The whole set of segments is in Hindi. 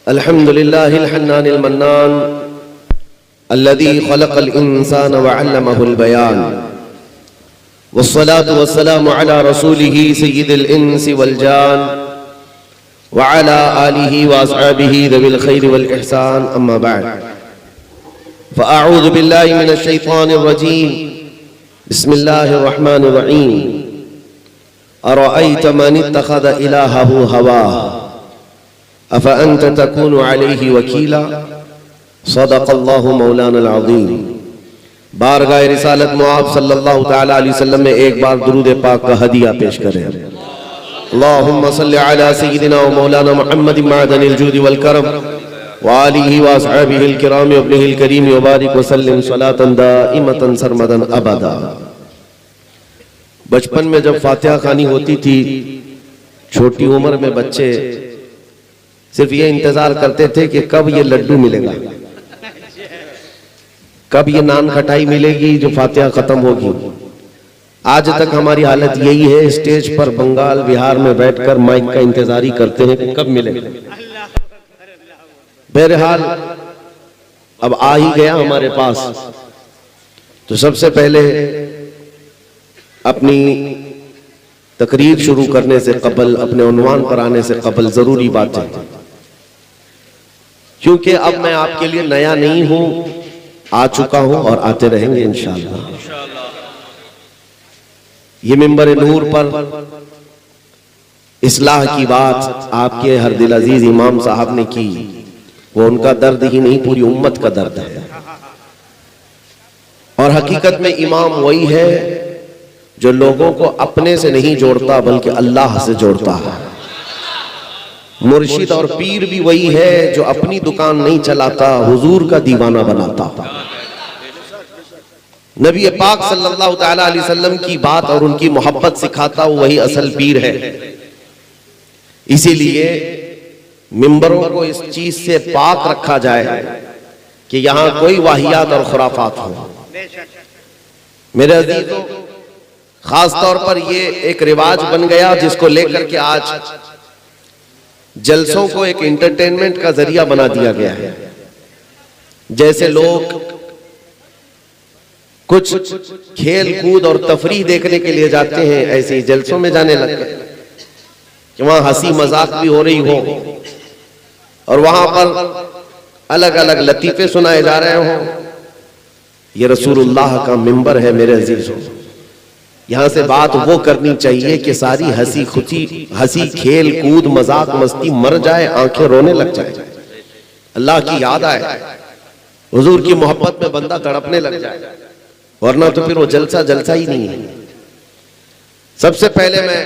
अल्हम्दुलिल्लाहिल हन्नानिल मन्नान अल्लज़ी खलक़ल इंसान व अल्लमहुल बयान वस्सलातु वस्सलामु अला रसूलिही सय्यिदिल इंसी वल जान व अला आलिही व अस्हाबिही ज़विल खैरि वल इहसान अम्मा बअद फ़अऊज़ु बिल्लाहि मिनश शैतानिर रजीम बिस्मिल्लाहिर रहमानिर रहीम अरअयत मन इत्तख़ज़ इलाहहु हवाह अफ़अन्त तकूनु अलैहि वकीला सदक़ल्लाहु मौलाना अज़ीम। बारगाह रिसालत मुआब सल्लल्लाहु तआला अलैहि वसल्लम में एक बार दुरूद पाक का हदिया पेश करें। अल्लाहुम्मा सल्लि अला सय्यिदिना व मौलाना मुहम्मद मअदनिल जूदि वल करम व आलिहि व अस्हाबिहिल किराम व इब्निहिल करीम व बारिक व सल्लिम सलातन दाइमतन सरमदन अबदा। बचपन में जब फातिहा खानी होती थी, छोटी उम्र में बच्चे सिर्फ ये इंतजार करते थे कि कब ये लड्डू मिलेगा, कब ये नान खटाई मिलेगी जो फातिहा खत्म होगी। आज तक हमारी हालत यही है, स्टेज पर बंगाल बिहार में बैठकर माइक का इंतजार ही करते हैं कि कब मिलेगा। बहरहाल अब आ ही गया हमारे पास, तो सबसे पहले अपनी तकरीर शुरू करने से कबल, अपने उन्वान पर आने से कबल जरूरी बात है, क्योंकि अब मैं आपके लिए नया नहीं हूं, आ चुका हूं और आते रहेंगे इंशाअल्लाह। ये मिंबर नूर पर इस्लाह की बात आपके हर दिल अजीज इमाम साहब ने की, वो उनका दर्द ही नहीं, पूरी उम्मत का दर्द है। और हकीकत में इमाम वही है जो लोगों को अपने से नहीं जोड़ता बल्कि अल्लाह से जोड़ता है। मुर्शिद और पीर भी वही है जो अपनी दुकान नहीं चलाता, हुजूर का दीवाना बनाता। नबी पाक सल्लल्लाहु तआला अलैहि वसल्लम की बात और उनकी मोहब्बत सिखाता वही असल पीर है। इसीलिए मिंबरों को इस चीज से पाक रखा जाए कि यहां कोई वाहियात और खुराफात हो। मेरे अजीजों, खास तौर पर ये एक रिवाज बन गया जिसको लेकर के आज जलसों को एक एंटरटेनमेंट का जरिया बना दिया गया है। जैसे लोग कुछ खेल कूद और तफरीह देखने के लिए जाते हैं, ऐसे ही जलसों में जाने लग गए कि वहां हंसी मजाक भी हो रही हो और वहां पर अलग अलग लतीफे सुनाए जा रहे हो। ये रसूलुल्लाह का मिंबर है मेरे अजीजों। यहां से बात वो करनी चाहिए कि सारी हंसी खुशी, हंसी खेल कूद मजाक मस्ती मर जाए, आंखें रोने लग जाए, अल्लाह की याद आए, हुजूर की मोहब्बत में बंदा तड़पने लग जाए, वरना तो फिर वो जलसा जलसा ही नहीं है। सबसे पहले मैं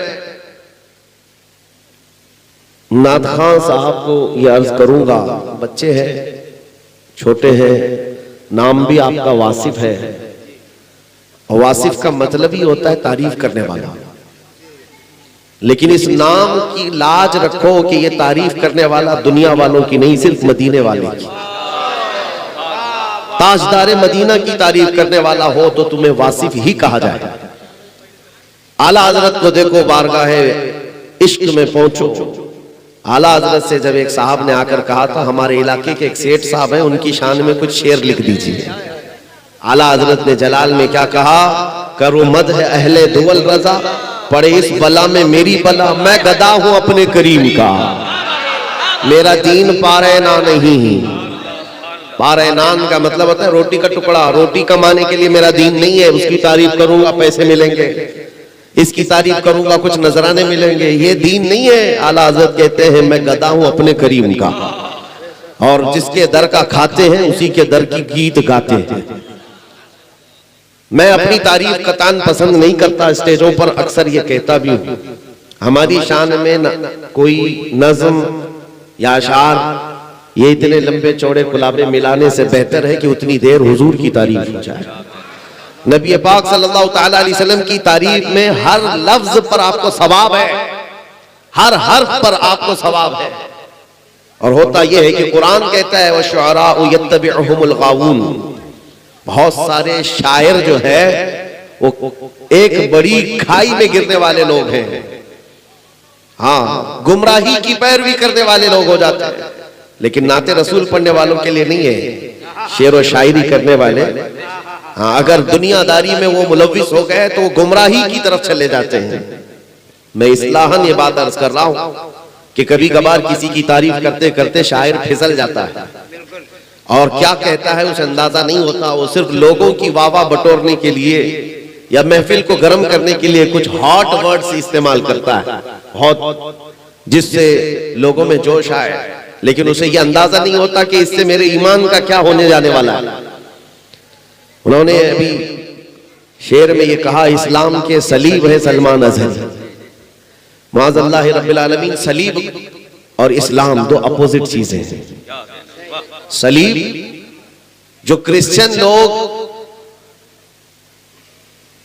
नाथ खान साहब को ये अर्ज करूंगा, बच्चे हैं, छोटे हैं, नाम भी आपका वासिफ है, और वासिफ का मतलब ही होता है तारीफ करने वाला। लेकिन इस नाम की लाज रखो कि ये तारीफ करने वाला दुनिया वालों की नहीं, सिर्फ मदीने वाले की। ताजदारे मदीना की तारीफ करने वाला हो तो तुम्हें वासिफ ही कहा जाए। आला हजरत को देखो, बारगाह इश्क में पहुंचो। आला हजरत से जब एक साहब ने आकर कहा था, हमारे इलाके के एक सेठ साहब हैं, उनकी शान में कुछ शेर लिख दीजिए। आला हजरत ने जलाल में क्या कहा, करो मद है अहले दुवल रजा, पड़े इस बला में मेरी बला, मैं गदा हूं अपने करीम का, मेरा दीन पारैना नहीं। पारैनान का मतलब होता है रोटी का टुकड़ा। रोटी कमाने के लिए मेरा दीन नहीं है, उसकी तारीफ करूंगा पैसे मिलेंगे, इसकी तारीफ करूंगा कुछ नजराने मिलेंगे, ये दीन नहीं है। आला हजरत कहते हैं मैं गदा हूं अपने करीम का, और जिसके दर का खाते हैं उसी के दर की गीत गाते हैं। मैं अपनी तारीफ कतान पसंद नहीं करता, स्टेजों पर अक्सर ये कहता भी हूं, हमारी शान में कोई नज्म या अशार ये इतने लंबे चौड़े गुलाबे मिलाने से बेहतर है कि उतनी देर हुजूर की तारीफ हो जाए। नबी पाक सल्लल्लाहु तआला अलैहि वसल्लम की तारीफ में हर लफ्ज पर आपको सवाब है, हर हर्फ पर आपको सवाब है। और होता यह है कि कुरान कहता है वशुअराउ यत्तबिउहुमुल गावून, बहुत सारे शायर जो है वो एक बड़ी खाई में गिरने वाले लोग हैं। हाँ, गुमराही की पैरवी करने वाले लोग हो जाते हैं, लेकिन नाते रसूल पढ़ने वालों के लिए नहीं है। शेर व शायरी करने वाले, हाँ, अगर दुनियादारी में वो मुलव्विस हो गए तो वो गुमराही की तरफ चले जाते हैं। मैं इस्लाहन ये बात अर्ज कर रहा हूं कि कभी कभार किसी की तारीफ करते करते शायर फिसल जाता है और क्या कहता है उसे अंदाजा नहीं होता। वो सिर्फ लोगों की वाह बटोरने के लिए या महफिल को गर्म करने के लिए कुछ हॉट वर्ड्स इस्तेमाल करता है बहुत, जिससे लोगों में जोश आए, लेकिन उसे यह अंदाजा नहीं होता कि इससे मेरे ईमान का क्या होने जाने वाला है। उन्होंने अभी शेर में ये कहा, इस्लाम के सलीब है सलमान अजहर। माज़अल्लाह रब्बिल आलमीन, सलीब और इस्लाम दो अपोजिट चीजें हैं। सलीब जो क्रिश्चियन लोग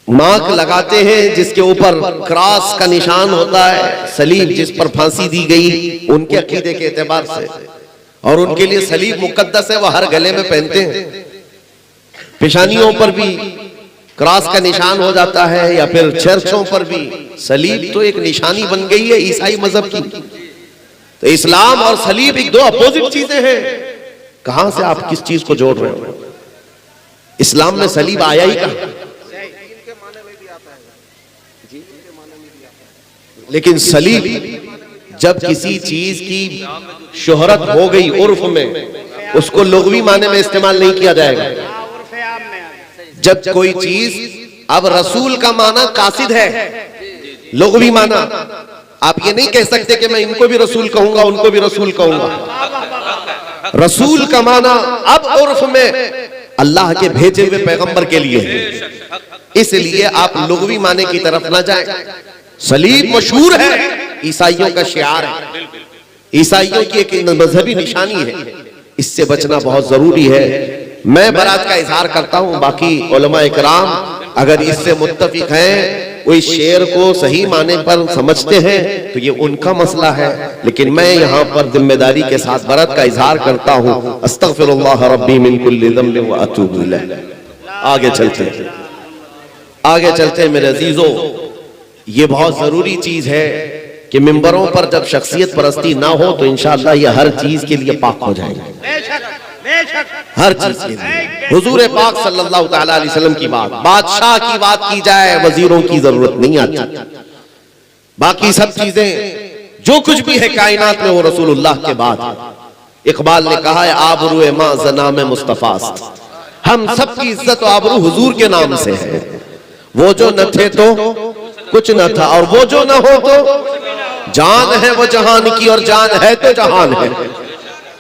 मार्क लगाते हैं जिसके ऊपर क्रॉस का निशान होता है, सलीब जिस पर फांसी दी गई उनके अकीदे के एतबार से, और उनके लिए सलीब मुकद्दस है, वह हर गले में पहनते हैं। पेशानियों पर भी क्रॉस का निशान हो जाता है, या फिर चर्चों पर भी सलीब तो एक निशानी बन गई है ईसाई मजहब की। तो इस्लाम और सलीब एक दो अपोजिट चीजें हैं। कहां से आप किस चीज को जोड़ रहे हो? इस्लाम में सलीब आया ही कहां? लेकिन सलीब जब किसी चीज की शोहरत हो गई उर्फ में, उसको लुग़वी माने में इस्तेमाल नहीं किया जाएगा। जब कोई चीज अब रसूल का माना कासिद है, लुग़वी माना, आप ये नहीं कह सकते कि मैं इनको भी रसूल कहूंगा उनको भी रसूल कहूंगा। रसूल का माना अब उर्फ में अल्लाह के भेजे हुए पैगंबर के लिए है, इसलिए आप लुग़वी माने की तरफ ना जाएं। सलीब मशहूर है, ईसाइयों का शिआर है, ईसाइयों की एक मजहबी निशानी है, इससे बचना बहुत जरूरी है। मैं बरात का इजहार करता हूं, बाकी उलमा इकराम अगर इससे मुत्तफिक हैं, वो इस शेर को सही माने पर समझते हैं तो ये उनका मसला है, लेकिन मैं यहाँ पर जिम्मेदारी के साथ बरात का इजहार करता हूँ। अस्तगफिरुल्लाह रब्बी मिन कुल्लि ज़ंबिन व अतूबु इलैह। आगे चलते मेरे अजीजों, ये बहुत जरूरी चीज है कि मिंबरों पर जब शख्सियत परस्ती ना हो तो इंशाअल्लाह ये हर चीज के लिए पाक हो जाएगा, हर चीज के लिए। हुजूर पाक सल्लल्लाहु तआला अलैहि वसल्लम की बात, बादशाह की बात की जाए, वजीरों की जरूरत नहीं आती। बाकी सब चीजें जो कुछ भी है कायनात में वो रसूलुल्लाह के बाद है। इकबाल ने कहा है, आबरू मां ज़नाम मुस्तफास्त, हम सबकी इज्जत और आबरू हुजूर के नाम से है। वो जो न थे तो कुछ न था, और वो जो न हो तो जान है वो जहान की, और जान है तो जहान है।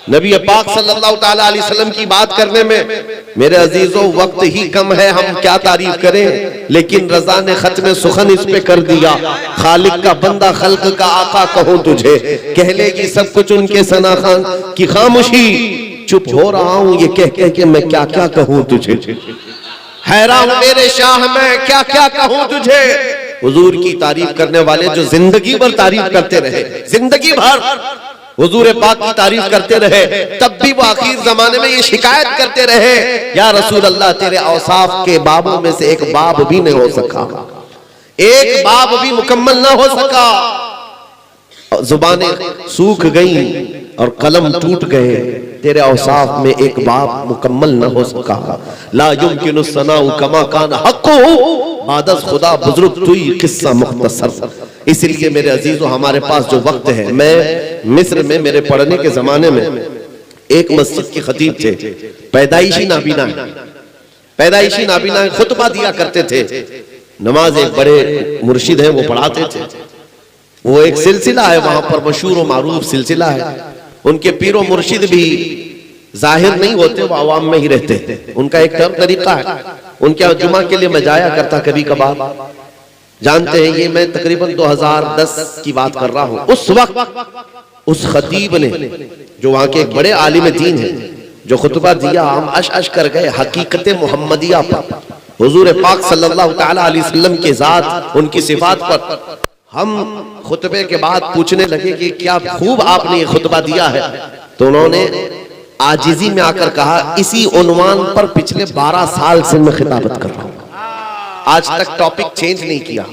नबी पाक सल्लल्लाहु तआला अलैहि वसल्लम की बात करने में मेरे अजीजों वक्त ही कम है, हम क्या तारीफ करें, लेकिन रजा ने खत्म सुखन इस पे कर दिया। खालिक का बंदा खल्क का आका कहूं तुझे, कह लेगी सब कुछ उनके सना खान की खामोशी। चुप हो रहा हूं ये कह कह के मैं क्या क्या कहूं तुझे, हैरान मेरे शाह मैं क्या क्या कहूं तुझे। हुजूर की तारीफ करने वाले जो जिंदगी भर तारीफ करते रहे, जिंदगी भर हुजूर पाक की तारीफ करते रहे, तब भी वो आखिर जमाने में ये शिकायत करते रहे, या रसूल अल्लाह तेरे औसाफ के बाबों में से एक बाब भी नहीं हो सका, एक बाब भी मुकम्मल ना हो सका। जुबानें सूख गई और कलम टूट गए, तेरे औसाफ में एक बाब मुकम्मल न हो सका। ला युमकिनु सनाउ कमा कान हक़्क़ु बादस खुदा बुजुर्ग तुई किस्सा मुख्तसर। इसलिए मेरे अजीजों, हमारे पास जो वक्त है, मैं मिस्र में मेरे पढ़ने के जमाने में एक मस्जिद के खतीब थे, पैदाइशी नाबीना खुतबा दिया करते थे। नमाज एक बड़े मुर्शिद हैं वो पढ़ाते थे, वो एक सिलसिला है वहां पर, मशहूर और मारूफ सिलसिला है। उनके पीरो मुर्शिद भी जाहिर नहीं होते, वो आवाम में ही रहते, उनका एक तरीका है। उनके जुमा के लिए मैं जाया करता कभी कभार, जानते हैं ये मैं तकरीबन 2010 की बात कर रहा हूं। उस वक्त उस खतीब ने, जो वहां के एक बड़े आलिम दीन है, जो खुतबा दिया, हम अश कर गए हकीकत मुहम्मदिया पर, हुजूर पाक सल्लल्लाहु तआला अलैहि वसल्लम के जात, उनकी सिफात पर। हम खुतबे के बाद पूछने लगे कि क्या खूब आपने ये खुतबा दिया है, तो उन्होंने आजिजी में आकर कहा, इसी उन्वान पर पिछले 12 साल से मैं खिताबत कर रहा हूं, आज तक टॉपिक चेंज नहीं किया।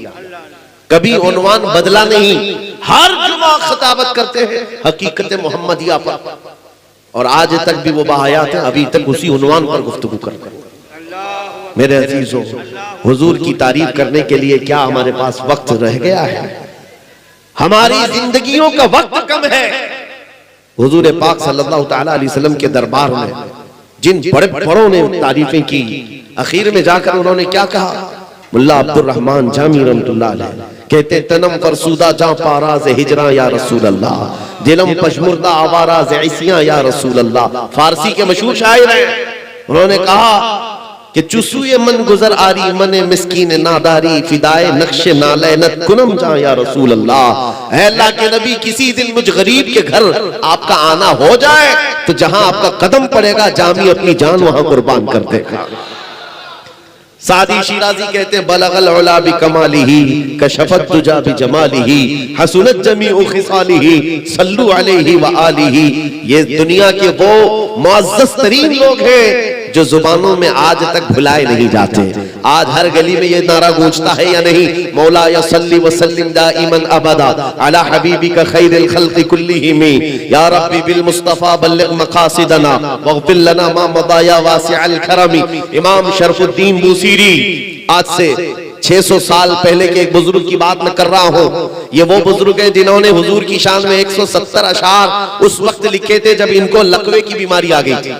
कभी उन्वान बदला नहीं, हर जुमा खिताबत करते हैं हकीकत मोहम्मदिया पर, और आज तक भी वो बाहयात है, अभी तक उसी उन्वान पर गुफ्तगू करते हैं। मेरे अजीजों, हुजूर की तारीफ करने के लिए क्या हमारे पास वक्त रह गया है? हमारी जिंदगियों का वक्त कम है। हुजूर पाक सल्लल्लाहु तआला अलैहि वसल्लम के दरबार में जिन बड़े बड़ों ने तारीफें की, आखिर में जाकर उन्होंने क्या कहा? मुल्ला अब्दुर रहमान जामी रहमतुल्लाह अलैह कहते, तनम फरसूदा जां पाराज हिजरा या रसूल अल्लाह, दिलम पशमुर्दा आवाराज ऐसिया या रसूल अल्लाह। फारसी के मशहूर शायर हैं। उन्होंने कहा कि चुसूए मन गुजर आरी मने मिस्कीन नादारी फिदाए नक्शे नालैनत कुनम जा या रसूल अल्लाह। ऐ अल्लाह के नबी, किसी दिन मुझ गरीब के घर आपका आना हो जाए तो जहां आपका कदम पड़ेगा जामी अपनी जान वहां कुर्बान कर देगा। सादी शिराजी कहते हैं, बलगल उला बि कमालिही कशफत तुजा बि जमालिही हसनत जमीउ खिसालिही सल्लु अलैहि व आलिही। ये दुनिया के वो मुअज़्ज़ज़ तरीन लोग हैं जो जुबानों में आज तक भुलाए नहीं जाते। आज हर गली में ये नारा गूंजता है या नहीं? मौला या सल्ली व सल्लिम दाइमन अबदा अला हबीबिका खैरिल खल्क़ि कुल्लिहिम या रब्बी बिल मुस्तफा बल्लिग मकासिदना वग़फिर लना मा मदा या वासिअल करमी। इमाम शरफुद्दीन बूसीरी, आज से 600 साल पहले के एक बुजुर्ग की बात मैं कर रहा हूँ। ये वो बुजुर्ग हैं जिन्होंने हुजूर की शान में 170 अशार उस वक्त लिखे थे जब इनको लकवे की बीमारी आ गई थी,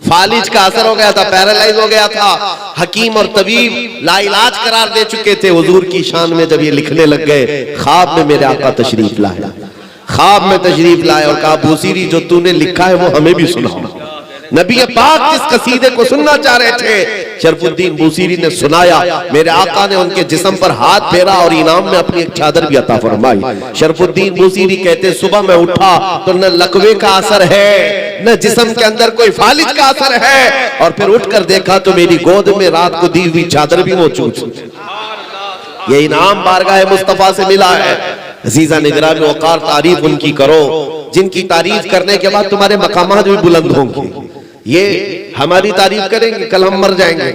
फालिज का असर हो गया था, पैरालाइज हो गया था। हकीम और तबीब लाइलाज करार दे चुके थे। हुजूर की शान में जब ये लिखने लग गए, ख्वाब में मेरे आका तशरीफ लाए, ख्वाब में तशरीफ लाए और कहा, बूसीरी जो तूने लिखा है वो हमें भी सुनाओ। नबी पाक जिस कसीदे को सुनना चाह रहे थे, शरफुद्दीन बूसीरी ने सुनाया। मेरे आका ने उनके जिस्म पर हाथ फेरा और इनाम में अपनी एक चादर भी अता फरमाई। शरफुद्दीन बूसीरी कहते, सुबह में उठा तो न लकवे का असर है न जिस्म के अंदर कोई फालिज का असर है, और फिर उठकर देखा तो मेरी गोद में रात को दी हुई चादर भी मौजूद। ये इनाम बारगाह मुस्तफा से मिला है। अजीजा निगरान वकार तारीफ उनकी करो जिनकी तारीफ करने के बाद तुम्हारे मकामात भी बुलंद होंगे। ये हमारी तारीफ करेंगे, कल हम मर जाएंगे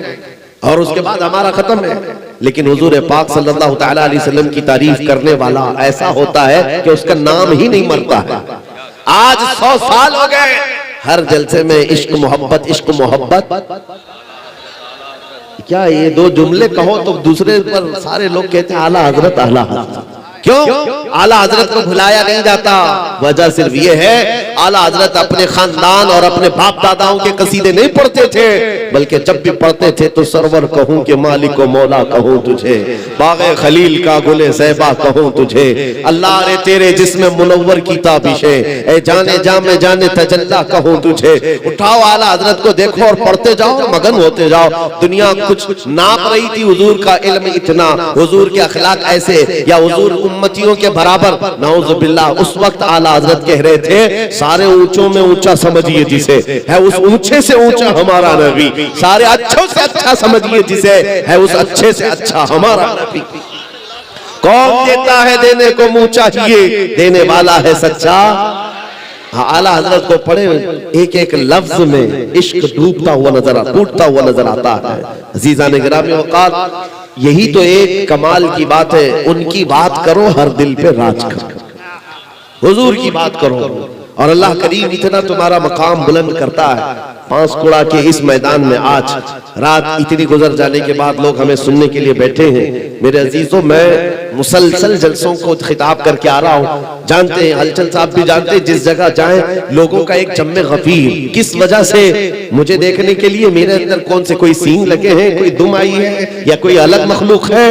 और उसके बाद हमारा खत्म है। लेकिन हुजूर पाक सल्लल्लाहु तआला अलैहि वसल्लम की तारीफ करने वाला ऐसा होता है कि उसका नाम ही नहीं मरता है। आज 100 साल हो गए, हर जलसे में इश्क मोहब्बत। क्या ये दो जुमले कहो तो दूसरे पर सारे लोग कहते हैं आला हजरत आला हजरत। क्यों आला हजरत को भुलाया नहीं जाता? वजह सिर्फ ये है, आला हजरत अपने खानदान और अपने बाप दादाओं के कसीदे नहीं पढ़ते थे, बल्कि जब भी पढ़ते थे तो सरवर कहूं कि मालिक मौला कहूं तुझे, बाग़े खलील का गुले सहबा कहूं तुझे, अल्लाह रे तेरे जिस्म मुनव्वर की ताबिशें, ए जाने जामे जाने तजल्ला कहूं तुझे। उठाओ आला हजरत को देखो और पढ़ते जाओ, मगन होते जाओ। दुनिया कुछ नाप रही थी हुजूर का इल्म इतना, हुजूर के अखलाक ऐसे या हुजूर उम्मतियों के बराबर, नाउज़ बिल्लाह। उस वक्त आला हजरत कह रहे थे, सारे ऊंचों में ऊंचा समझिए जिसे, है उस ऊंचे से ऊंचा हमारा नबी। सारे अच्छों से अच्छा समझिए जिसे, है उस अच्छे से अच्छा हमारा नबी। कौन देता है देने को मुंह चाहिए, देने वाला है सच्चा। आला हजरत को पढ़े, एक एक लफ्ज में इश्क डूबता हुआ नजर टूटता हुआ नजर आता है। अजीजा ने गिरामी औकात, यही तो एक कमाल की बात है। उनकी बात करो, हर दिल पे राज करो, हुजूर की बात करो और अल्लाह करीम इतना तुम्हारा मकाम बुलंद करता है। पांसकुड़ा के इस मैदान में आज रात इतनी गुजर जाने के बाद लोग हमें सुनने के लिए बैठे हैं। मेरे अजीजों, मैं मुसलसल जलसों को खिताब करके आ रहा हूँ। जानते हैं, हलचल साहब भी जानते हैं, जिस जगह जाएं लोगों का एक जम्मे गफीर। किस वजह से? मुझे देखने के लिए मेरे अंदर कौन से कोई सींग लगे हैं, कोई दुम आई है, या कोई अलग मखलूक है,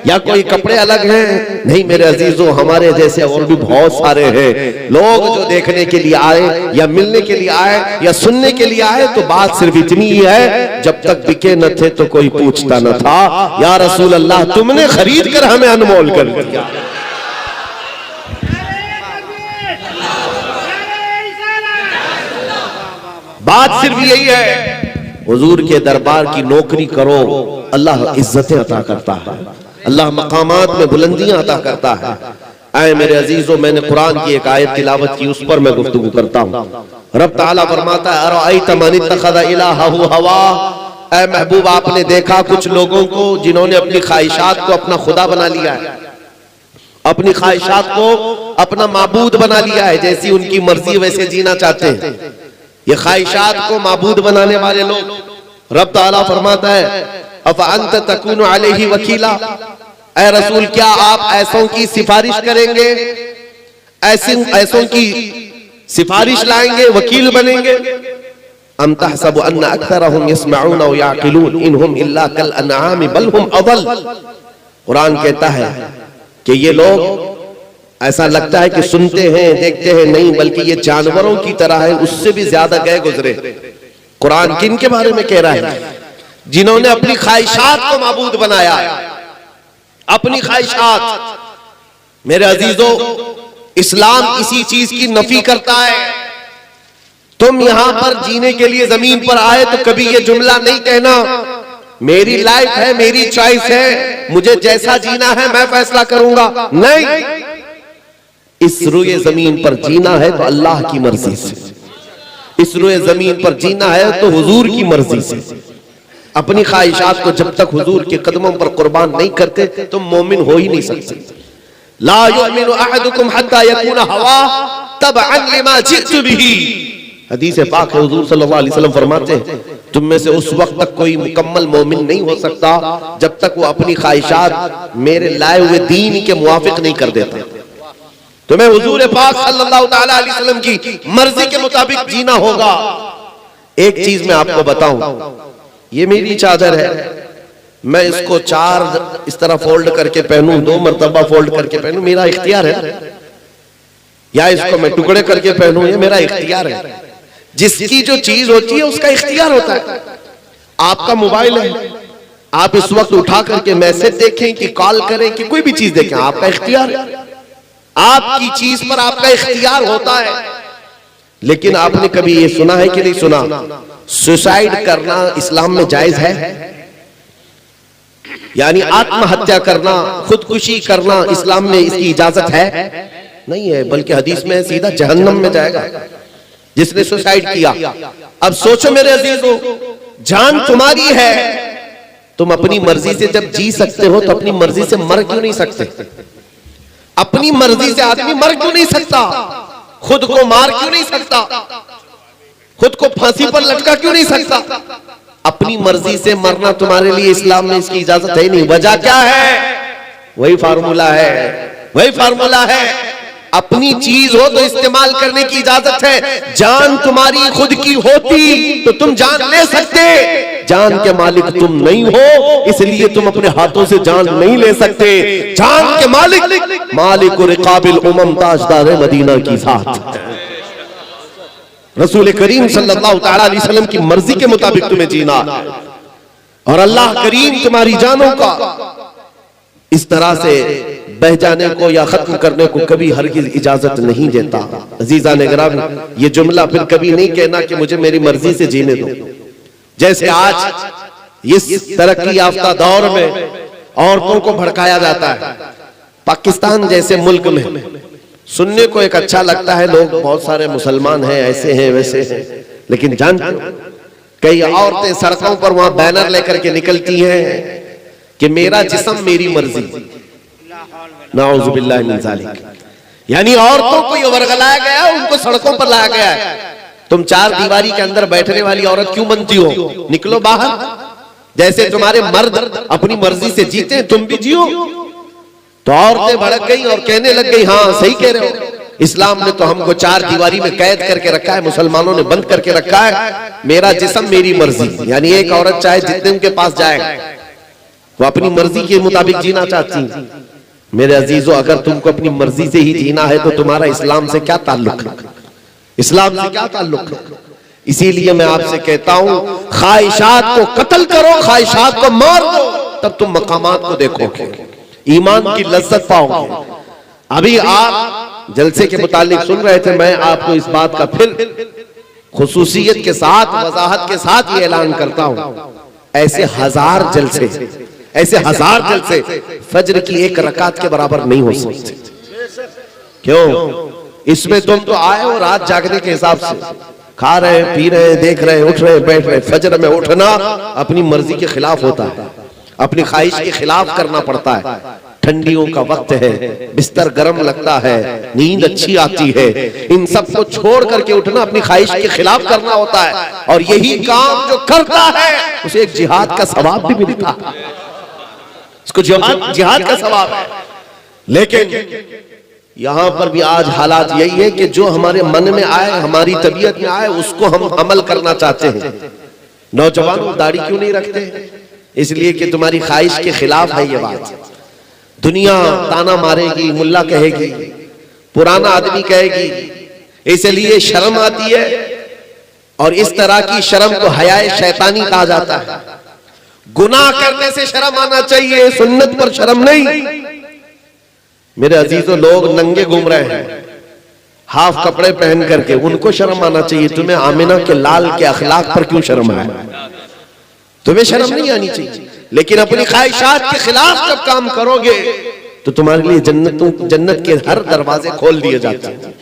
या कोई कपड़े अलग हैं? नहीं मेरे अजीजों, हमारे जैसे और भी बहुत सारे हैं लोग जो देखने के लिए आए या मिलने के लिए आए या सुनने के लिए आए। तो बात सिर्फ इतनी ही है, जब तक बिके न थे तो कोई पूछता न था। या रसूल अल्लाह, तुमने खरीद कर हमें अनमोल कर दिया। बात सिर्फ यही है, हुजूर के दरबार की नौकरी करो, अल्लाह इज्जतें अता करता है, अल्लाह मकामात में बुलंदियां अता करता है। आए मेरे अजीजों, मैंने कुरान की एक आयत तिलावत की, उस पर मैं गुफ्तगू करता हूँ। रब ताला फरमाता है, अरअयत मन इत्तखज़ इलाहहु हवा। ऐ महबूब, आपने देखा कुछ लोगों को जिन्होंने अपनी ख्वाहिशात को अपना खुदा बना लिया है। अपनी ख्वाहिशात को अपना माबूद बना लिया है, जैसी उनकी मर्जी वैसे जीना चाहते हैं। ये ख्वाहिशात को माबूद बनाने वाले लोग रब ताला फरमाता है अफ़अन्त तकूनु अलैहि वकीला, ऐ रसूल क्या आप ऐसों की सिफारिश करेंगे, ऐसों की सिफारिश लाएंगे, वकील बनेंगे। अम तहसबु अन्ना अक्सरहुम यस्मऊन व याक़िलून इनहुम इल्ला कल अनआम बल हुम अदल। कुरान कहता है कि ये लोग ऐसा लगता है कि सुनते हैं देखते हैं, नहीं बल्कि ये जानवरों की तरह है, उससे भी ज्यादा गए गुजरे। कुरान किन के बारे में कह रहा है? जिन्होंने अपनी ख्वाहिशात को माबूद बनाया, अपनी ख्वाहिशात। मेरे अजीजों, इस्लाम इसी चीज की नफी करता है। तुम यहां पर जीने के लिए जमीन पर आए तो कभी ये जुमला नहीं कहना मेरी लाइफ है, मेरी चॉइस है, मुझे जैसा जीना है मैं फैसला करूंगा। नहीं, इस रुए जमीन पर जीना है तो अल्लाह की मर्जी से, इस रुए जमीन पर जीना है तो हुजूर की मर्जी से। अपनी ख्वाहिशात को जब तक हुजूर के कदमों पर कुर्बान नहीं करते तुम मोमिन हो ही नहीं सकते। ला युमिनु अहदुकुम हत्ता यकून हवा तबअन लिमा जितु बिही। हदीस पाक है, हुजूर सल्लल्लाहु अलैहि वसल्लम फरमाते हैं तुम में से उस वक्त तक कोई मुकम्मल मोमिन नहीं हो सकता जब तक वो अपनी ख्वाहिशात मेरे लाए हुए दीन के मुवाफिक नहीं कर देता। तुम्हें हुजूर पाक सल्लल्लाहु ताला अलैहि वसल्लम की मर्जी के मुताबिक जीना होगा। एक चीज मैं आपको बताऊं, ये मेरी चादर है, मैं इसको 4 इस तरह फोल्ड करके पहनूं, 2 मरतबा फोल्ड करके पहनूं, मेरा इख्तियार है, या इसको मैं टुकड़े करके पहनूं, ये मेरा इख्तियार है। जिसकी जो चीज होती है उसका इख्तियार होता है। आपका मोबाइल है, आप इस वक्त उठा करके मैसेज देखें कि कॉल करें कि कोई भी चीज देखें, आपका इख्तियार है। आपकी चीज पर आपका इख्तियार होता है। लेकिन आपने कभी ये सुना है कि नहीं सुना, सुसाइड करना इस्लाम में जायज है? यानी आत्महत्या करना, खुदकुशी करना इस्लाम में इसकी इजाजत है? नहीं है, बल्कि हदीस में सीधा जहन्नम में जाएगा जिसने सुसाइड किया। अब सोचो मेरे अजीजों, जान तुम्हारी है, तुम अपनी मर्जी से जब जी सकते हो तो अपनी मर्जी से मर क्यों नहीं सकते? अपनी मर्जी से आदमी मर क्यों नहीं सकता? खुद को मार क्यों नहीं सकता? खुद को फांसी पर लटका क्यों नहीं सकता? अपनी मर्जी से मरना तुम्हारे लिए इस्लाम में इसकी इजाजत है नहीं। वजह क्या है? वही फार्मूला है, वही फार्मूला है। अपनी चीज हो तो इस्तेमाल करने की इजाजत है। जान तुम्हारी खुद की होती तो तुम जान ले सकते, जान के मालिक तुम नहीं हो, इसलिए तुम अपने हाथों से जान नहीं ले सकते। जान के मालिक मालिक रिकाबिल उमम ताजदार मदीना की जात रसूल करीम सल्लल्लाहु ताला अलैहि वसल्लम की मर्जी के मुताबिक तुम्हें जीना, और अल्लाह करीम तुम्हारी जानों का इस तरह से बह जाने को या खत्म करने को कभी हरगिज इजाजत नहीं देता। अजीजा निगरान, ये जुमला फिर कभी नहीं कहना कि मुझे मेरी मर्जी से जीने दो। जैसे आज इस तरक्की याफ्ता दौर में औरतों को भड़काया जाता है, पाकिस्तान जैसे मुल्क में सुनने को एक अच्छा लगता है, लोग बहुत सारे मुसलमान हैं, ऐसे हैं वैसे हैं, लेकिन जानते हो कई औरतें सड़कों पर वहां बैनर लेकर के निकलती हैं कि मेरा जिस्म मेरी मर्जी। नाउज़ुबिल्लाह मिन ज़ालिक। यानी औरतों को ये वर्गलाया गया, उनको सड़कों पर लाया गया है। तुम 4 दीवारी के अंदर बैठने वाली औरत क्यों बनती हो? निकलो बाहर। जैसे तुम्हारे मर्द अपनी मर्जी से जीते तुम भी जियो। तो औरतें भड़क गई और कहने लग गई हाँ सही कह रहे हो, इस्लाम ने तो हमको 4 दीवारी में कैद करके रखा है, मुसलमानों ने बंद करके रखा है, मेरा जिस्म मेरी मर्जी। यानी एक औरत चाहे जितने उनके पास जाए वो अपनी मर्जी के मुताबिक जीना चाहती। मेरे अजीजों, अगर तुमको अपनी मर्जी से ही जीना है तो तुम्हारा इस्लाम से क्या ताल्लुक है? इस्लाम से क्या ताल्लुक है? इसीलिए मैं आपसे कहता हूं, ख्वाहिशात को कत्ल करो, ख्वाहिशात को मार दो, तब तुम मकामात को देखोगे, ईमान की लज्जत पाओगे। अभी आप जलसे के मुतालिक सुन रहे थे, मैं आपको इस बात का फिर खुसूसियत के साथ, वजाहत के साथ ये ऐलान करता हूं, ऐसे 1000 जलसे, ऐसे 1000 जलसे फज्र की 1 रकात के बराबर नहीं हो सकते। क्यों? इसमें तुम तो आए हो रात जागने के हिसाब से, खा रहे हैं, पी रहे हैं, देख रहे हैं, उठ रहे हैं, बैठ रहे हैं। फज्र में उठना अपनी मर्जी के खिलाफ होता है, अपनी ख्वाहिश के खिलाफ करना पड़ता है। ठंडियों का वक्त है, बिस्तर गर्म लगता है, नींद अच्छी आती है, इन सब को छोड़ करके उठना अपनी ख्वाहिश के खिलाफ करना होता है। और यही काम जो करता है उसे एक जिहाद का सवाब भी मिलता है, उसको जिहाद का सवाब है। लेकिन यहां पर भी आज हालात यही है कि जो हमारे मन में आए, हमारी तबीयत में आए, उसको हम अमल करना चाहते हैं। नौजवान दाढ़ी क्यों नहीं रखते? इसलिए कि तुम्हारी ख्वाहिश के खिलाफ है ये बात। दुनिया ताना मारेगी, मुल्ला कहेगी, पुराना आदमी कहेगी, इसलिए शर्म आती है। और इस तरह की शर्म को हयाए शैतानी कहा जाता है। गुनाह करने से शर्म आना चाहिए, सुन्नत पर शर्म नहीं। मेरे अजीजों, लोग नंगे घूम रहे हैं हाफ कपड़े पहन करके, उनको शर्म आना चाहिए। तुम्हें आमिना के लाल के अखलाक पर क्यों शर्म आए? तुम्हें शर्म नहीं आनी चाहिए। लेकिन अपनी ख्वाहिशात के खिलाफ जब काम करोगे तो तुम्हारे लिए जन्नत के हर दरवाजे खोल दिए जाते हैं।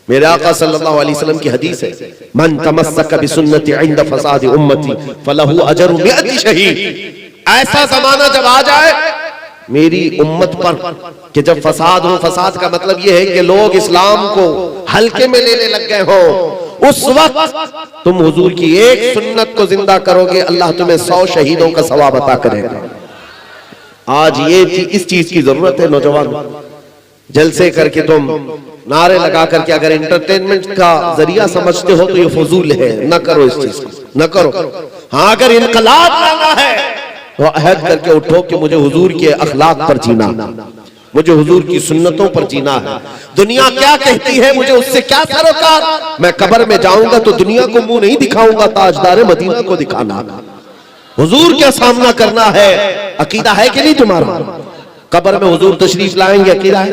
मेरे आका सल्लल्लाहु अलैहि वसल्लम की हदीस है, मन तमस्सक बिसुन्नती इंद फसाद उम्मती फलहु अजरु मिअति शहीद। ऐसा जमाना जब आ जाए मेरी उम्मत पर कि जब फसाद हो, फसाद का मतलब यह है कि लोग इस्लाम को हल्के में लेने लग गए हो, उस वक्त तुम हुजूर की एक सुन्नत को जिंदा करोगे, अल्लाह तुम्हें 100 शहीदों का सवाब अता करेगा। आज इस चीज की जरूरत है। नौजवान, जलसे करके तुम नारे लगा करके अगर एंटरटेनमेंट का जरिया समझते हो तो ये फजूल है, न करो इस चीज को, न करो। हाँ, अगर इनकलाब लाना है तो अहद करके उठो कि मुझे हुजूर के अखलाक पर जीना, मुझे हुजूर की सुन्नतों पर जीना है। दुनिया क्या कहती है मुझे उससे क्या सरोकार। मैं कब्र में जाऊंगा तो दुनिया को मुंह नहीं दिखाऊंगा, ताजदार मदीना को दिखाना, हुजूर क्या सामना करना है। अकीदा है कि नहीं तुम्हारा? कब्र में हुजूर तशरीफ लाएंगे, अकीदा है।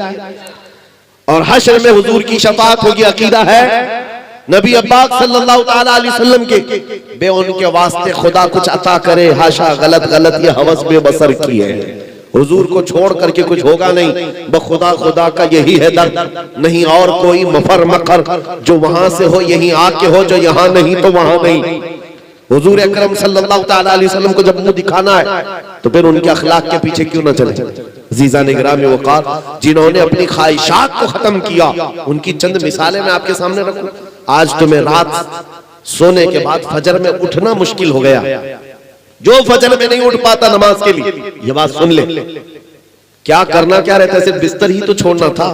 और हश्र में हुजूर की शफाअत होगी, अकीदा है। नबी अब्बाक सल्लल्लाहु ताला अलैहि वसल्लम के बे उनके वास्ते खुदा कुछ अता करे, हाशा, गलत ये हवस बेबसर की है। हुजूर को छोड़ करके कुछ होगा नहीं, बखुदा खुदा का यही है दर्द, नहीं और कोई मफर मकर, जो वहां से हो यहीं आके हो, जो यहाँ नहीं तो वहां नहीं। हुजूर अकरम सल्लल्लाहु ताला अलैहि वसल्लम को जब मुंह दिखाना है तो फिर उनके अखलाक के पीछे क्यों ना चले। जीज़ान इकराम वक़ार, जिन्होंने अपनी ख्वाहिशात को खत्म किया, उनकी चंद मिसालें मैं आपके सामने रखूं। आज तुम्हें रात सोने के बाद फजर में उठना मुश्किल हो गया। जो फजर में नहीं उठ पाता नमाज के लिए, ये बात सुन ले, क्या करना क्या रहता है? सिर्फ बिस्तर ही तो छोड़ना था।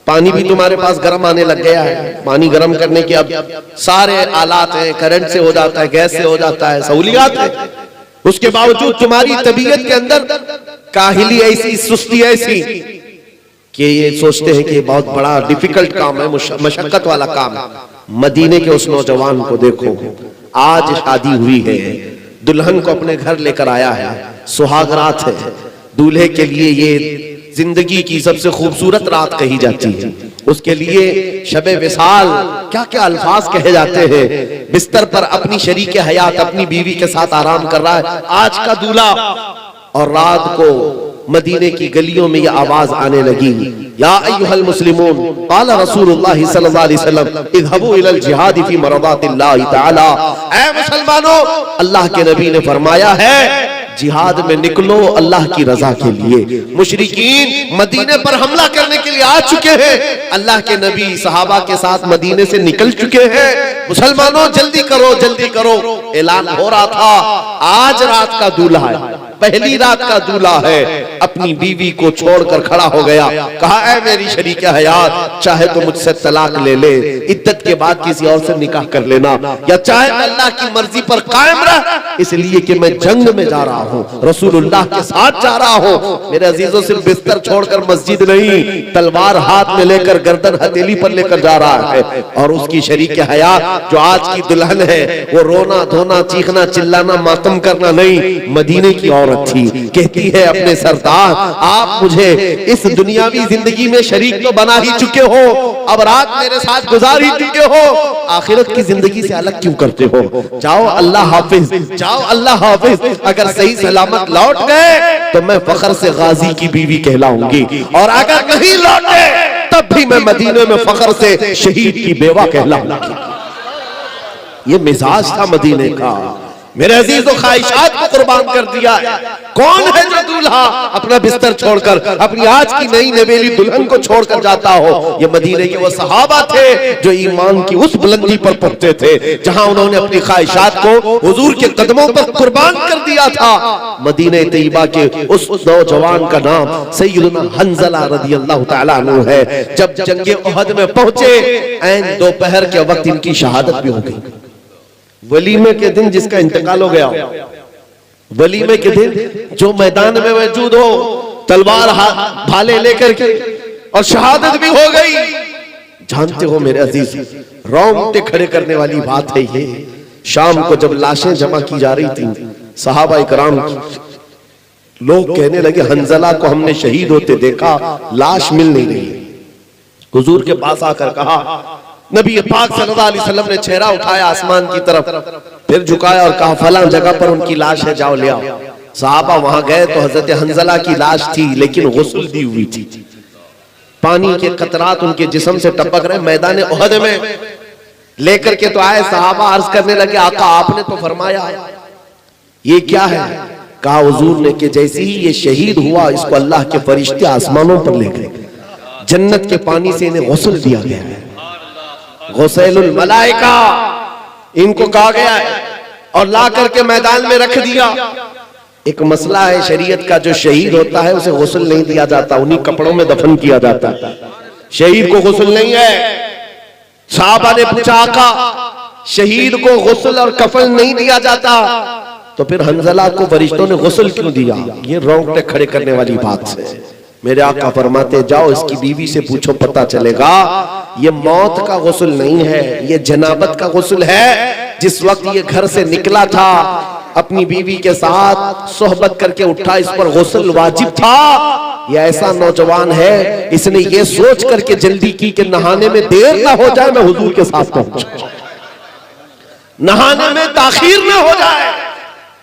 पानी भी तुम्हारे पास गर्म आने लग गया है। पानी गर्म करने के अब सारे आलात हैं, करंट से हो जाता है, गैस से हो जाता है, सहूलियात है। उसके बावजूद तुम्हारी तबीयत के अंदर काहिली ऐसी, सुस्ती ऐसी कि ये सोचते हैं कि ये बहुत बड़ा डिफिकल्ट काम है, मशक्कत वाला काम है। मदीने के उस नौजवान को देखो, आज शादी हुई है, दुल्हन को अपने घर लेकर आया है, सुहागरात है, दूल्हे के लिए ये जिंदगी की सबसे खूबसूरत रात कही जाती है। उसके लिए शबे विसाल, क्या क्या अल्फाज कहे जाते हैं। बिस्तर पर अपनी शरीके हयात, अपनी बीवी के साथ आराम कर रहा है आज का दूल्हा, और रात को मदीने की गलियों में यह आवाज आने लगी, या अय्युहल मुस्लिमून, क़ाल रसूलुल्लाह सल्लल्लाहु अलैहि वसल्लम इज़हबू इलल जिहाद फी मरदातिल्लाहि तआला। ऐ मुसलमानों, अल्लाह के नबी ने फरमाया है जिहाद में निकलो अल्लाह की रजा के लिए। मुशरिकीन मदीने पर हमला करने के लिए आ चुके हैं, अल्लाह के नबी सहाबा के साथ मदीने से निकल चुके हैं। मुसलमानों जल्दी करो, जल्दी करो। ऐलान हो रहा था आज रात का दूल्हा है, पहली रात का दूल्हा है, अपनी बीवी को छोड़कर खड़ा हो गया, कहा ऐ मेरी शरीके हयात, चाहे तो मुझसे तलाक ले ले, इद्दत के बाद किसी और से निकाह कर लेना, या चाहे अल्लाह की मर्जी पर कायम रह, इसलिए कि मैं जंग में जा रहा हूँ, रसूलुल्लाह के साथ जा रहा हूँ। मेरे अजीजों, सिर्फ बिस्तर छोड़कर मस्जिद नहीं, तलवार हाथ में लेकर गर्दन हथेली पर लेकर जा रहा है। और उसकी शरीके हयात जो आज की दुल्हन है, वो रोना धोना, चीखना चिल्लाना, मातम करना नहीं, मदीने की औरत थी। कहती है अपने सरदार, आप मुझे इस दुनियावी जिंदगी में शरीक तो बना ही चुके हो, अब रात मेरे साथ गुजार ही चुके हो, आखिरत की जिंदगी से अलग क्यों करते हो? जाओ अल्लाह हाफिज, जाओ अल्लाह हाफिज। अगर सही सलामत लौट गए तो मैं फख्र से गाजी की बीवी कहलाऊंगी, और अगर नहीं लौटे तब भी मैं मदीने में फख्र से शहीद की बेवा कहलाऊंगी। ये मिजाज था मदीने का, मेरे अजीजों, ख्वाहिशात को कुर्बान कर दिया है। कौन है जो दूल्हा अपना बिस्तर छोड़कर अपनी आज की नई नवेली दुल्हन को छोड़कर जाता हो? ये मदीने के वो सहाबा थे जो ईमान की उस बुलंदी पर पहुंचे थे जहां उन्होंने अपनी ख्वाहिशात को हुजूर के कदमों पर कुर्बान कर दिया था। मदीने तैयबा के उस नौजवान का नाम सैयदना हंज़ला रज़ियल्लाहु तआला अन्हु है। जब जंगे उहद में पहुंचे, ऐन दोपहर के वक्त इनकी शहादत भी हो गई। वलीमे के दिन जिसका इंतकाल हो गया, वलीमे के दिन जो मैदान में मौजूद हो, तलवार भाले लेकर के, और शहादत भी हो गई। जानते हो मेरे अजीज, रोंगटे खड़े करने वाली बात है ये। शाम को जब लाशें जमा की जा रही थी, सहाबा इकराम, लोग कहने लगे हंज़ला को हमने शहीद होते देखा, लाश मिल नहीं रही। हुजूर के पास आकर कहा, नबी पाक सल्लल्लाहु अलैहि वसल्लम ने चेहरा उठाया आसमान की तरफ, फिर झुकाया और कहा फलां जगह पर उनकी लाश है, जाओ ले आओ। सहाबा वहां गए तो हजरत हंज़ला की लाश थी, लेकिन गुस्ल दी हुई थी। पानी के कतरात उनके जिस्म से टपक रहे। मैदान उहद में लेकर के तो आए, सहाबा अर्ज करने लगे, आका आपने तो फरमाया ये क्या है? कहा हुजूर ने कि जैसे ही ये शहीद हुआ, इसको अल्लाह के फरिश्ते आसमानों पर ले गए, जन्नत के पानी से इन्हें गुस्ल दिया गया है। गुसैलुल मलाइका इनको कहा गया है, और ला करके मैदान में रख दिया। एक मसला है शरीयत का, जो शहीद होता है उसे गुस्ल नहीं दिया जाता, उन्हीं कपड़ों में दफन किया जाता है। शहीद को गुस्ल नहीं है। साहबा ने पूछा, आका शहीद को गुस्ल और कफन नहीं दिया जाता, तो फिर हंज़ला को फरिश्तों ने गुस्ल क्यों दिया? ये रोंगटे खड़े करने वाली बात है। मेरे आका फरमाते, जाओ इसकी बीवी से पूछो, पता चलेगा। ये मौत का गुस्ल नहीं है, ये जनाबत का गुस्ल है। जिस वक्त ये घर से निकला था, अपनी बीवी के साथ सोहबत करके उठा, इस पर गुस्ल वाजिब था। ये ऐसा नौजवान है, इसने ये सोच करके जल्दी की कि नहाने में देर ना हो जाए, मैं हुजूर के साथ पहुंचूं, नहाने में ताखीर ना हो जाए,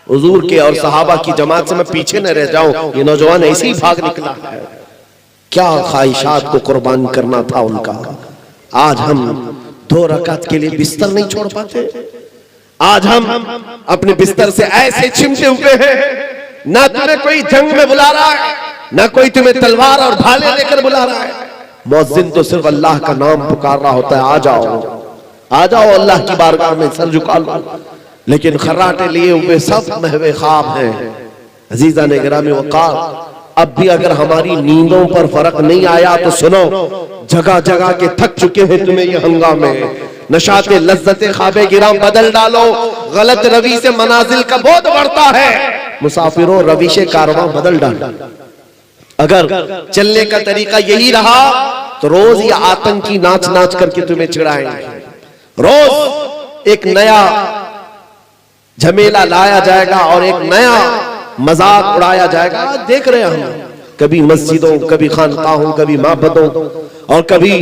हुजूर के और सहाबा की जमात से मैं पीछे न रह जाऊं। ये नौजवान ऐसे ही भाग निकला है। क्या ख्वाहिशात को कुर्बान करना था उनका। आज हम 2 रकात के लिए बिस्तर नहीं छोड़ पाते। आज हम अपने बिस्तर से ऐसे चिमटे हुए हैं, ना तुम्हें कोई जंग में बुला रहा है, ना कोई तुम्हें तलवार और भाले लेकर बुला रहा है। मुअज्जिन तो सिर्फ अल्लाह का नाम पुकार रहा होता है, आ जाओ आ जाओ अल्लाह की बारगाह में सर झुका लो। लेकिन खर्राटे लिए हुए सब महवे ख्वाब हैं। अजीजा ने गिरामी वक़ार, अब भी अगर हमारी नींदों पर फर्क नहीं आया तो सुनो, जगह जगह के थक चुके हैं तुम्हें ये हंगामे। नशाते लज्जते ख्वाबे गिराम बदल डालो, गलत रवि से मनाजिल का बोध बढ़ता है। मुसाफिरों रविशे कारवां बदल डालो। अगर चलने का तरीका यही रहा तो रोज ये आतंकी नाच नाच करके तुम्हें चिढ़ाएंगे। रोज एक नया झमेला लाया जाएगा और एक नया मजाक उड़ाया जाएगा। देख रहे हैं हम, कभी मस्जिदों, कभी खानकाहों, कभी माबदों, और कभी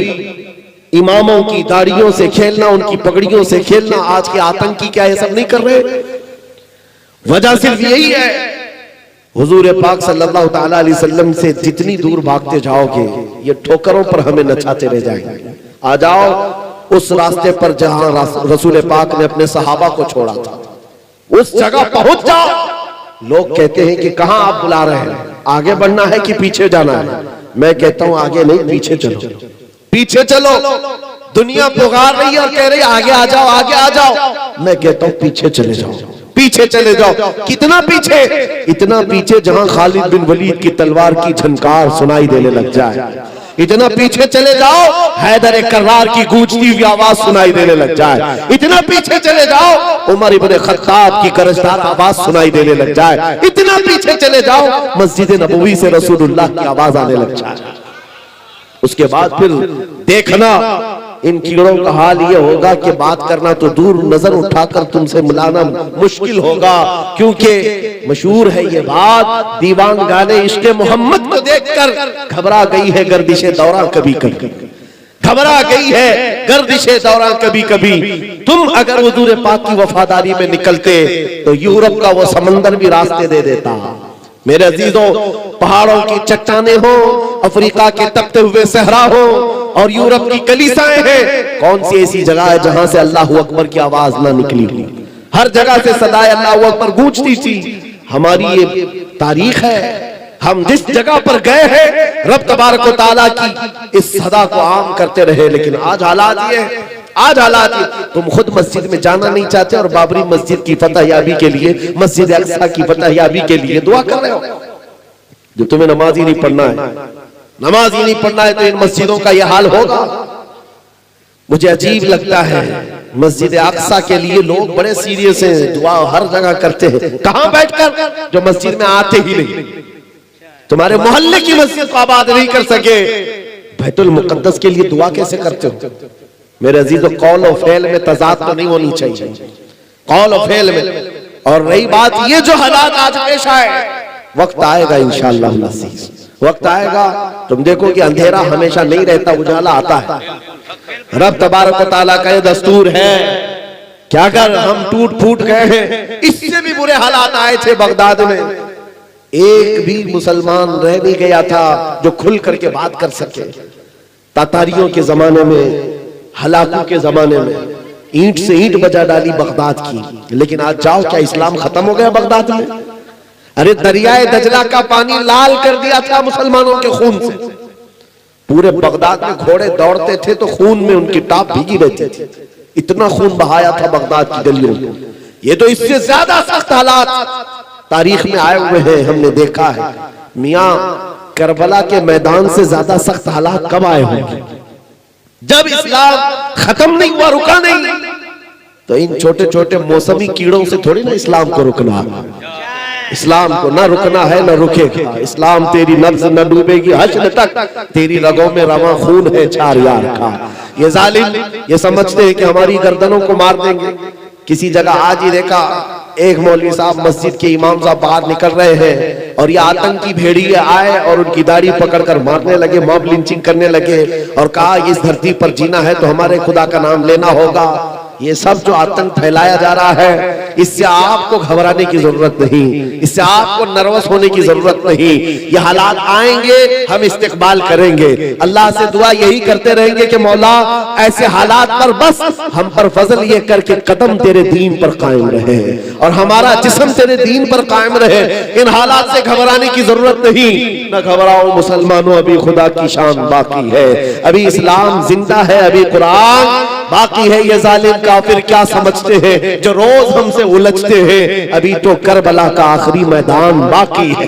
इमामों की दाढ़ियों से खेलना, उनकी पगड़ियों से खेलना। आज के आतंकी क्या ये सब नहीं कर रहे? वजह सिर्फ यही है, हुजूर पाक सल्लल्लाहु तआला अलैहि वसल्लम से जितनी दूर भागते जाओगे, ये ठोकरों पर हमें नचाते रह जाएंगे। आ जाओ उस रास्ते पर जहां रसूल पाक ने अपने सहाबा को छोड़ा था, उस जगह पहुंच जाओ। लोग कहते हैं कि कहां आप बुला रहे हैं, आगे बढ़ना है कि पीछे जाना है? मैं कहता हूं आगे नहीं, पीछे चलो, पीछे चलो। दुनिया पुकार रही है और कह रही है आगे आ जाओ, आगे आ जाओ। मैं कहता हूं पीछे चले जाओ, पीछे चले जाओ। कितना पीछे? इतना पीछे जहां खालिद बिन वलीद की तलवार की झनकार सुनाई देने लग जाए। इतना पीछे चले जाओ, हैदर कर्रार की गूंजती हुई आवाज सुनाई देने लग जाए। इतना पीछे चले जाओ, उमर इब्ने खत्ताब की गरजदार आवाज सुनाई देने लग जाए। इतना पीछे चले जाओ, मस्जिद नबवी से रसूलुल्लाह की आवाज आने लग जाए। उसके बाद फिर देखना इन कीड़ों का हाल ये होगा कि बात करना तो दूर, नजर उठाकर तुमसे मिलाना मुश्किल होगा। क्योंकि मशहूर है ये बात, दीवान गाने इश्क़े मोहम्मद को देखकर घबरा गई है गर्दिशे दौरा कभी कभी, घबरा गई है गर्दिशे दौरा कभी कभी। तुम अगर हुजूर पाक की वफादारी में निकलते तो यूरोप का वो समंदर भी रास्ते दे देता। मेरे अजीजों, पहाड़ों की चट्टाने हो, अफ्रीका के तपते हुए सहरा हो, और यूरोप की कलीसाएं हैं, कौन सी ऐसी जगह है जहां से अल्लाहू अकबर की आवाज ना निकली? हर जगह से सदाए अल्लाहू अकबर गूंजती थी। हमारी ये तारीख है, हम जिस जगह पर गए हैं रब तबारक व तआला की इस सदा को आम करते रहे। लेकिन आज हालात ये, आज हालात ये, तुम खुद मस्जिद में जाना नहीं चाहते और बाबरी मस्जिद की फतहयाबी के लिए, मस्जिद अक्सा की फतहयाबी के लिए दुआ कर रहे हो। जो तुम्हें नमाज ही नहीं पढ़ना है, नमाज ही नहीं पढ़ना है, तो इन मस्जिदों का यह हाल होगा। मुझे अजीब लगता है, मस्जिद अक्सा के लिए लोग बड़े सीरियस हैं, दुआ हर जगह करते हैं। कहां बैठकर? जो मस्जिद में आते ही नहीं। तुम्हारे मोहल्ले की मस्जिद को आबाद नहीं कर सके, बैतुल मुकद्दस के लिए दुआ कैसे करते हो? मेरे अजीजों, कौल और फेल में तजाद तो नहीं होनी चाहिए, कौल और फेल में। और रही बात ये जो हालात आज पेश आए, वक्त आएगा इंशाअल्लाह अज़ीज़, वक्त आएगा, तुम देखो कि अंधेरा हमेशा नहीं रहता, उजाला आता है। रब तबारक व तआला का ये दस्तूर है कि अगर हम टूट फूट गए हैं, इससे भी बुरे हालात आए थे बगदाद में, एक भी मुसलमान रह नहीं गया था जो खुल करके बात कर सके। तातारियों के जमाने में, हलाकों के जमाने में ईंट से ईंट बजा डाली बगदाद की। लेकिन आज जाओ, क्या इस्लाम खत्म हो गया बगदाद में? अरे दरियाए दजला का पानी लाल कर दिया था मुसलमानों के खून से। पूरे बगदाद में घोड़े दौड़ते थे तो खून में उनकी टाप भीगी रहती थी, इतना खून बहाया था बगदाद की गलियों में। ये तो इससे ज्यादा सख्त हालात तारीख में आए हुए हैं, हमने देखा है। मियां, करबला के मैदान से ज्यादा सख्त हालात कब आए होंगे? जब इस्लाम खत्म नहीं हुआ, रुका नहीं, तो इन छोटे छोटे मौसमी कीड़ों से थोड़ी ना इस्लाम को रुकना है। इस्लाम को ना रुकना है ना रुकेगा। इस्लाम तेरी नब्ज न डूबेगी हश्र तक, तेरी रगों में रवा खून है चार यार का। ये जालिम ये समझते हैं कि हमारी गर्दनों को मार देंगे। किसी जगह आज ही देखा, एक मौलवी साहब मस्जिद के इमाम साहब बाहर निकल रहे हैं और ये आतंकी भेड़िए आए और उनकी दाढ़ी पकड़कर मारने लगे, मॉब लिंचिंग करने लगे और कहा इस धरती पर जीना है तो हमारे खुदा का नाम लेना होगा। ये सब जो आतंक फैलाया जा रहा है, इससे आपको घबराने की जरूरत नहीं, इससे आपको नर्वस होने की जरूरत नहीं। ये हालात आएंगे, हम इस्तेकबाल करेंगे, अल्लाह से दुआ यही करते रहेंगे कि मौला ऐसे हालात पर बस हम पर फजल ये करके कदम तेरे दीन पर कायम रहे और हमारा जिस्म तेरे दीन पर कायम रहे। इन हालात से घबराने की जरूरत नहीं। न घबराओ मुसलमानों, अभी खुदा की शान बाकी है, अभी इस्लाम जिंदा है, अभी कुरान बाकी है। ये जालिम काफिर क्या समझते हैं जो रोज हमसे उलझते हैं, अभी तो करबला का आखिरी मैदान बाकी है।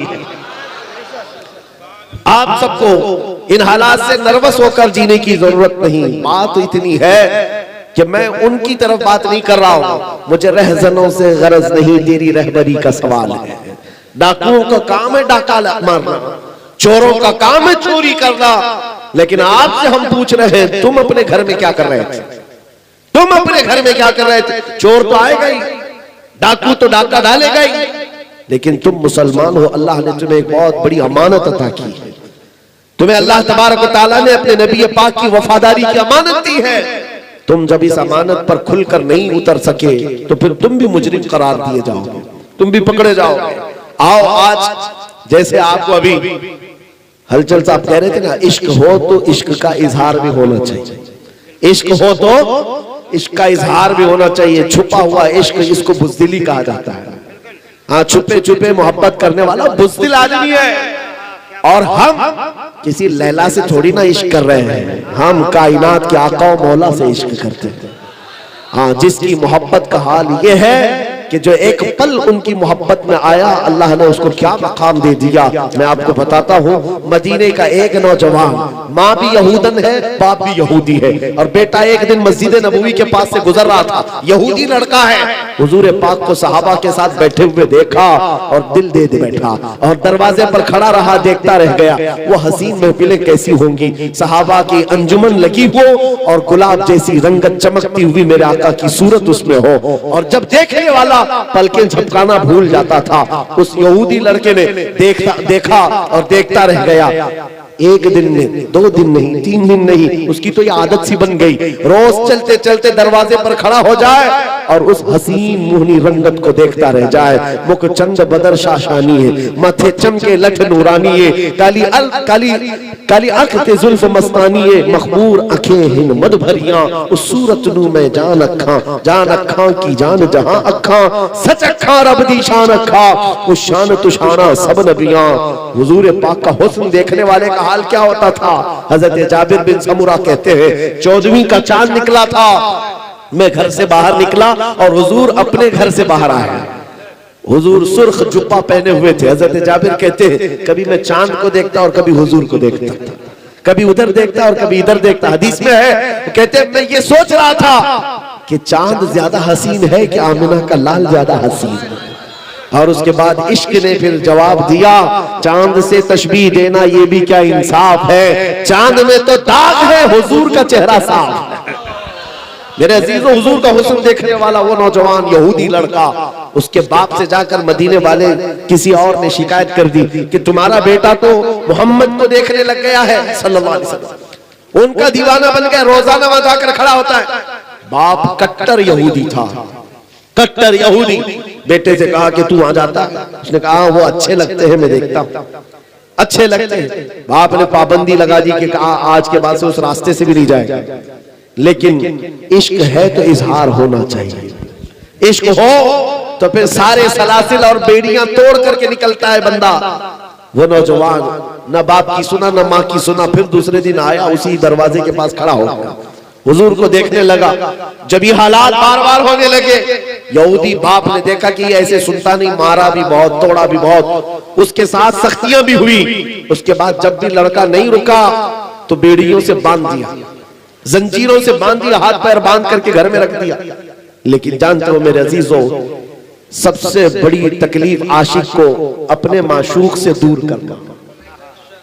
आप सबको इन हालात से नर्वस होकर जीने की जरूरत नहीं। बात इतनी है कि मैं उनकी तरफ बात नहीं कर रहा हूं, मुझे रहजनों से गरज नहीं, तेरी रहबरी का सवाल है। डाकुओं का काम है डाका मारना, चोरों का काम है चोरी करना, लेकिन आपसे हम पूछ रहे हैं तुम अपने घर में क्या कर रहे थे? तुम अपने घर में क्या कर रहे थे? चोर तो आएगा ही, डाकू तो डाका डालेगा ही, लेकिन तुम मुसलमान हो, अल्लाह ने तुम्हें एक बहुत बड़ी अमानत अता की है। तुम्हें अल्लाह तबारक व तआला ने अपने नबी पाक की वफादारी की अमानत दी है। तुम जब इस अमानत पर खुलकर नहीं उतर सके तो फिर तुम भी मुजरिम करार दिए जाओगे, तुम भी पकड़े जाओगे। आओ आज जैसे आपको अभी हलचल साहब कह रहे थे ना, इश्क हो तो इश्क का इजहार भी होना चाहिए, इश्क हो तो इश्क का इजहार भी होना चाहिए। छुपा हुआ इश्क, इसको बुज़दिली कहा जाता है। हाँ, छुपे छुपे मोहब्बत करने वाला बुज़दिल आदमी है। और हम किसी लैला से थोड़ी ना इश्क कर रहे हैं, हम कायनात के आका मौला से इश्क करते हैं। हाँ, जिसकी मोहब्बत का हाल ये है कि जो एक पल उनकी मोहब्बत में आया, अल्लाह ने उसको क्या मकाम दे दिया। मैं आपको बताता हूँ, मदीने का एक नौजवान, माँ भी यहूदन है, बाप भी यहूदी है, और बेटा एक दिन मस्जिद नबवी के पास से गुजर रहा था, यहूदी लड़का है। हुजूर पाक को सहाबा के साथ बैठे हुए देखा और दिल दे बैठा और दरवाजे पर खड़ा रहा, देखता रह गया। वो हसीन महफिलें कैसी होंगी, सहाबा की अंजुमन लगी हो और गुलाब जैसी रंगत चमकती हुई मेरे आका की सूरत उसमें हो, और जब देखने वाला पलकें झपकाना भूल जाता था, उस यहूदी लड़के ने देखा और देखता रह गया। एक दिन नहीं, 2 दिन नहीं, 3 दिन नहीं, उसकी तो ये आदत सी बन गई, रोज चलते चलते दरवाजे पर खड़ा हो जाए और उस हसीन मोहनी रंगत को देखता रह जाए। मुख चंद बदर शाशानी है, माथे चमके लठ नूरानी है, काली आंख ते जुल्फ मस्तानी है, मखबूर आंखें हिन मद भरियां, उस सूरत नू मैं जान अखा की जान जहां अखा, सच अखा रब दी शान अखा, उस शान तुशाना सब नबियां। हुजूर पाक का हुस्न देखने वाले का हाल क्या होता था? हजरत जाबिर बिन समुरा कहते हैं 14वीं का चांद निकला था, मैं घर से बाहर निकला और हुजूर अपने घर से बाहर आए। हुजूर सुर्ख जुब्बा पहने हुए थे। हजरत जाबिर कहते हैं कभी मैं चांद को देखता और कभी हुजूर को देखता था, कभी उधर देखता और कभी इधर देखता। हदीस में है, कहते हैं मैं ये सोच रहा था कि चांद ज्यादा हसीन है कि आमिना का लाल ज्यादा हसीन है। और उसके बाद इश्क ने फिर जवाब दिया, चांद से तशबीह देना ये भी क्या इंसाफ है, चांद में तो दाग है, हुजूर का चेहरा साफ है। मेरे अजीजों, हुजूर का हुस्न देखने वाला वो नौजवान यहूदी लड़का, उसके बाप से जाकर मदीने वाले किसी और ने शिकायत कर दी कि तुम्हारा बेटा तो मोहम्मद को देखने लग गया है सल्लल्लाहु अलैहि वसल्लम, उनका दीवाना बन गया, रोजाना वहां जाकर खड़ा होता है। बाप कट्टर यहूदी था, कट्टर यहूदी। बेटे से कहा कि तू आ जाता, उसने कहा वो अच्छे लगते हैं, मैं देखता हूं अच्छे लगते हैं। बाप ने पाबंदी लगा दी कि कहा आज के बाद से उस रास्ते से भी नहीं जाएगा, लेकिन इश्क है तो इजहार होना चाहिए। इश्क हो तो फिर सारे सलासिल और बेड़ियां तोड़ करके निकलता है बंदा। वो नौजवान न बाप की सुना न माँ की सुना, फिर दूसरे दिन आया, उसी दरवाजे के पास खड़ा हो गया, हुजूर को देखने लगा। जब ये हालात बार बार होने लगे, यहूदी बाप ने देखा कि ये ऐसे सुनता नहीं, मारा भी बहुत, तोड़ा भी बहुत, उसके साथ सख्तियां भी हुई। उसके बाद जब भी लड़का नहीं रुका तो बेड़ियों से बांध दिया, जंजीरों से बांध दिया, हाथ पैर बांध करके घर में रख दिया। लेकिन जानते हो मेरे अजीजों, सबसे बड़ी तकलीफ आशिक को अपने माशूक से दूर करना,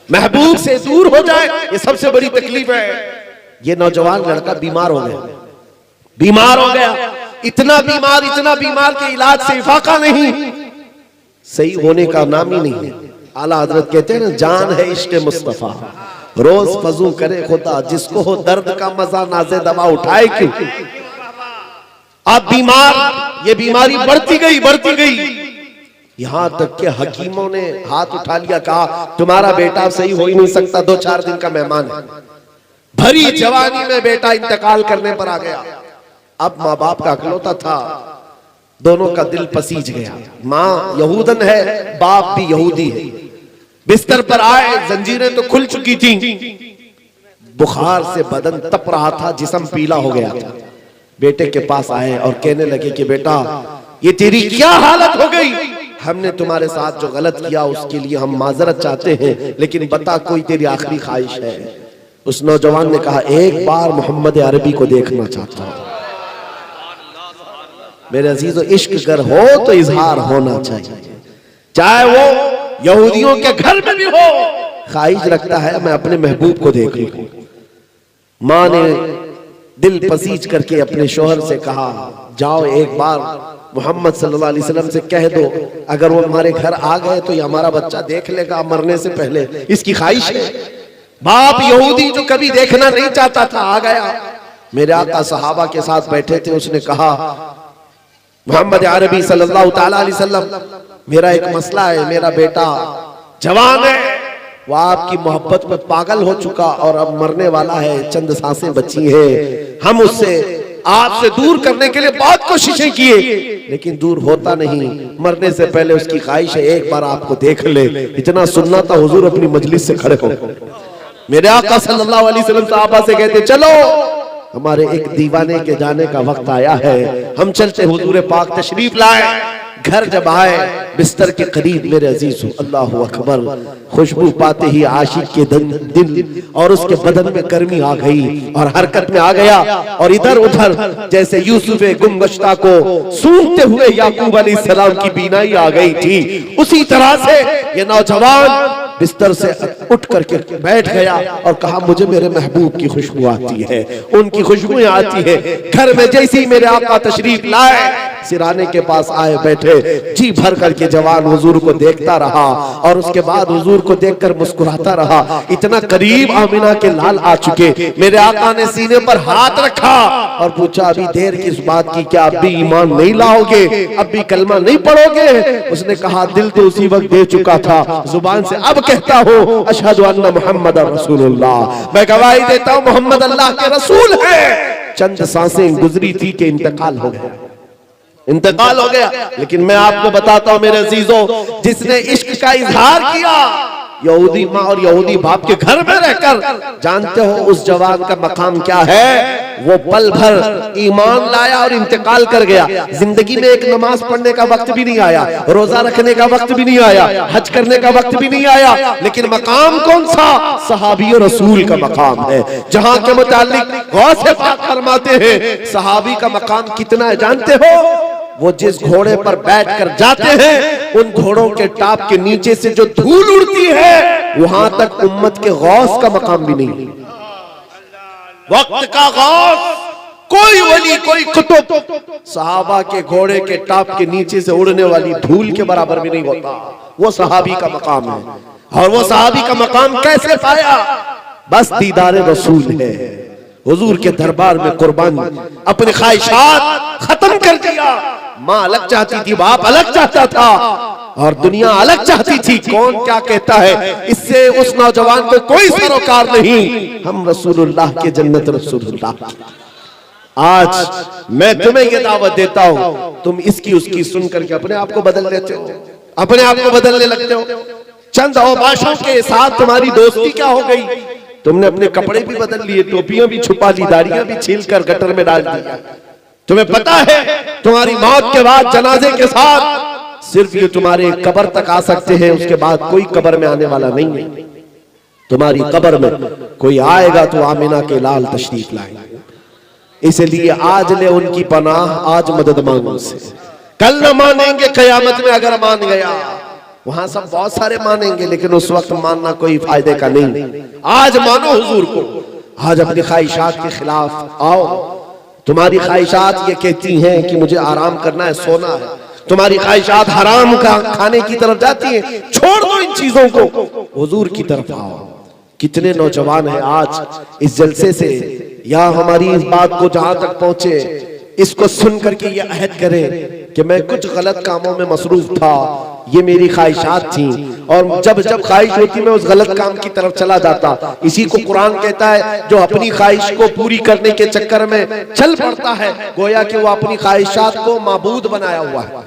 महबूब से दूर हो जाए, ये सबसे बड़ी तकलीफ है। ये नौजवान लड़का बीमार हो गया, बीमार हो गया, इतना बीमार कि इलाज से इफाका नहीं, सही होने का नाम ही नहीं है। आला हजरत कहते हैं ना, जान है इश्क मुस्तफा, रोज फजू करे खुदा, जिसको हो दर्द का मजा नाज़े दवा उठाए क्यों। आप बीमार, ये बीमारी बढ़ती गई, यहां तक कि हकीमों ने हाथ उठा लिया, कहा तुम्हारा बेटा सही हो ही नहीं सकता, 2-4 दिन का मेहमान है। भरी जवानी में बेटा इंतकाल करने पर आ गया। अब माँ बाप का अकलौता था, दोनों का दिल पसीज गया। माँ यहूदन है, बाप भी यहूदी है। बिस्तर पर आए, जंजीरें तो खुल चुकी थी, बुखार से बदन तप रहा था, जिस्म पीला हो गया था। बेटे के पास आए और कहने लगे कि बेटा ये तेरी क्या हालत हो गई, हमने तुम्हारे साथ जो गलत किया उसके लिए हम माजरत चाहते हैं, लेकिन बता कोई तेरी आखिरी ख्वाहिश है। उस नौजवान ने कहा एक बार मोहम्मद अरबी को देखना चाहता हूं। मेरे अजीजों, इश्क अगर हो तो इजहार होना चाहिए, चाहे वो यहूदियों के घर में भी हो। ख्वाहिश रखता है मैं अपने महबूब को देख लूं। मां ने दिल पसीज करके अपने शोहर से कहा जाओ एक बार मोहम्मद सल्लल्लाहु अलैहि वसल्लम से कह दो, अगर वो हमारे घर आ गए तो ये हमारा बच्चा देख लेगा मरने से पहले, इसकी ख्वाहिश है। बाप यहूदी जो कभी देखना नहीं चाहता था आ गया। मेरे आका सहाबा के साथ बैठे थे, उसने कहा मोहम्मद अरबी सल्लल्लाहु ताला अलैहि वसल्लम, मेरा एक मसला है, मेरा बेटा जवान है, वो आपकी मोहब्बत में पागल हो चुका और अब मरने वाला है, चंद सांसें बची है। हम उससे आपसे दूर करने के लिए बहुत कोशिशें किए, लेकिन दूर होता नहीं। मरने से पहले उसकी ख्वाहिश है एक बार आपको देख ले। इतना सुनना था, हुजूर अपनी मजलिस से खड़े हो। मेरे आका सल्लल्लाहु अलैहि वसल्लम सहाबा से कहते चलो हमारे एक दीवाने के जाने का वक्त आया है, हम चलते। हुजूर पाक तशरीफ लाए। घर जब आए बिस्तर के करीब, मेरे अजीज अल्लाह अकबर, खुशबू पाते ही आशिक के दिल और उसके बदन में गर्मी आ गई और हरकत में आ गया, और इधर उधर जैसे यूसुफ गुमगश्ता को सूंघते हुए याकूब अलैहिस्सलाम की बीनाई आ गई थी, उसी तरह से ये नौजवान बिस्तर से उठ करके बैठ गया और कहा मुझे मेरे महबूब की खुशबू आती है, उनकी खुशबुएं आती है। घर में जैसे ही मेरे आका तशरीफ लाए, सिराने के पास आए बैठे, जी भर करके जवान हुजूर को देखता रहा और उसके बाद हुजूर को देखकर मुस्कुराता रहा। इतना करीब आमिना के लाल आ चुके, मेरे आका ने सीने पर हाथ रखा और पूछा, अभी देर किस बात की, क्या अब भी ईमान नहीं लाओगे, अब भी कलमा नहीं पढ़ोगे? उसने कहा, दिल तो उसी वक्त दे चुका था, जुबान से अब कहता हूँ अशहदु अन्ना मुहम्मद रसूलुल्लाह, मैं गवाही देता हूँ मोहम्मद अल्लाह के रसूल है। चंद सांसें गुजरी थी कि इंतकाल हो गया, इंतकाल हो गया। लेकिन मैं आपको बताता हूं मेरे अजीजों, जिसने इश्क का इजहार किया यहूदी माँ और यहूदी बाप के घर में रहकर, जानते हो उस जवान का मकाम क्या है? वो पल भर ईमान लाया और इंतकाल कर गया। जिंदगी में एक नमाज पढ़ने का वक्त भी नहीं आया, रोजा रखने का वक्त भी नहीं आया, हज करने का वक्त भी नहीं आया, लेकिन मकाम कौन सा? सहाबी और रसूल का मकाम है। जहां के मुतालिक गौस पाक फरमाते हैं, सहाबी का मकाम कितना है जानते हो? वो जिस घोड़े पर बैठकर जाते हैं, उन घोड़ों के टाप के नीचे से जो धूल उड़ती है, वहां तक उम्मत के गौस का मकाम भी नहीं। वक्त का गौस, कोई वली, कोई कुतुब सहाबा के घोड़े के टाप के नीचे से उड़ने वाली धूल के बराबर भी नहीं होता। वो सहाबी का मकाम है। और वो सहाबी का मकाम कैसे पाया? बस दीदार रसूल है। हुजूर के दरबार में कुर्बान अपनी ख्वाहिशात खत्म कर दिया। माँ अलग चाहती थी, बाप अलग चाहता था और दुनिया अलग चाहती थी। कौन क्या कहता है, इससे उस नौजवान को कोई सरोकार नहीं। हम रसूलुल्लाह के जन्नत रसूलुल्लाह। आज मैं तुम्हें ये दावत देता हूं, तुम इसकी उसकी सुन करके अपने आप को बदल लेते हो, अपने आप को बदलने लगते हो। चंद औबाशों के साथ तुम्हारी दोस्ती क्या हो गई? तुमने अपने कपड़े भी बदल लिए, टोपियां भी छुपा ली, दाढ़ियां भी छील कर गटर में डाल दी। तुम्हें पता है तुम्हारी मौत के बाद जनाजे के साथ सिर्फ ये तुम्हारे कब्र तक आ सकते हैं, उसके बाद कोई कब्र में आने वाला नहीं है। तुम्हारी कब्र में कोई आएगा तो आमिना के लाल तशरीफ लाएंगे। इसलिए आज ले उनकी पनाह, आज मदद मांगो उनसे। कल न मानेंगे, कयामत में अगर मान गया। वहां सब बहुत सारे मानेंगे, लेकिन उस वक्त मानना कोई फायदे का नहीं। आज मानो हुजूर को, आज अपनी ख्वाहिशात के खिलाफ आओ। तुम्हारी ख्वाहिशात ये कहती हैं कि मुझे आराम करना है, सोना है। तुम्हारी ख्वाहिशात हराम का खाने की तरफ जाती हैं, छोड़ दो इन चीजों को, हुजूर की तरफ आओ। कितने नौजवान हैं आज इस जलसे से, या हमारी इस बात को जहां तक पहुंचे, इसको सुन करके ये अहद करें कि मैं कुछ गलत कामों में मसरूफ था, ये मेरी ख्वाहिशात थी, और जब जब ख्वाहिश होती मैं उस गलत काम की तरफ चला जाता। इसी को कुरान कहता है, जो अपनी ख्वाहिश को पूरी करने के चक्कर में चल पड़ता है, गोया कि वो अपनी ख्वाहिशात को माबूद बनाया हुआ है,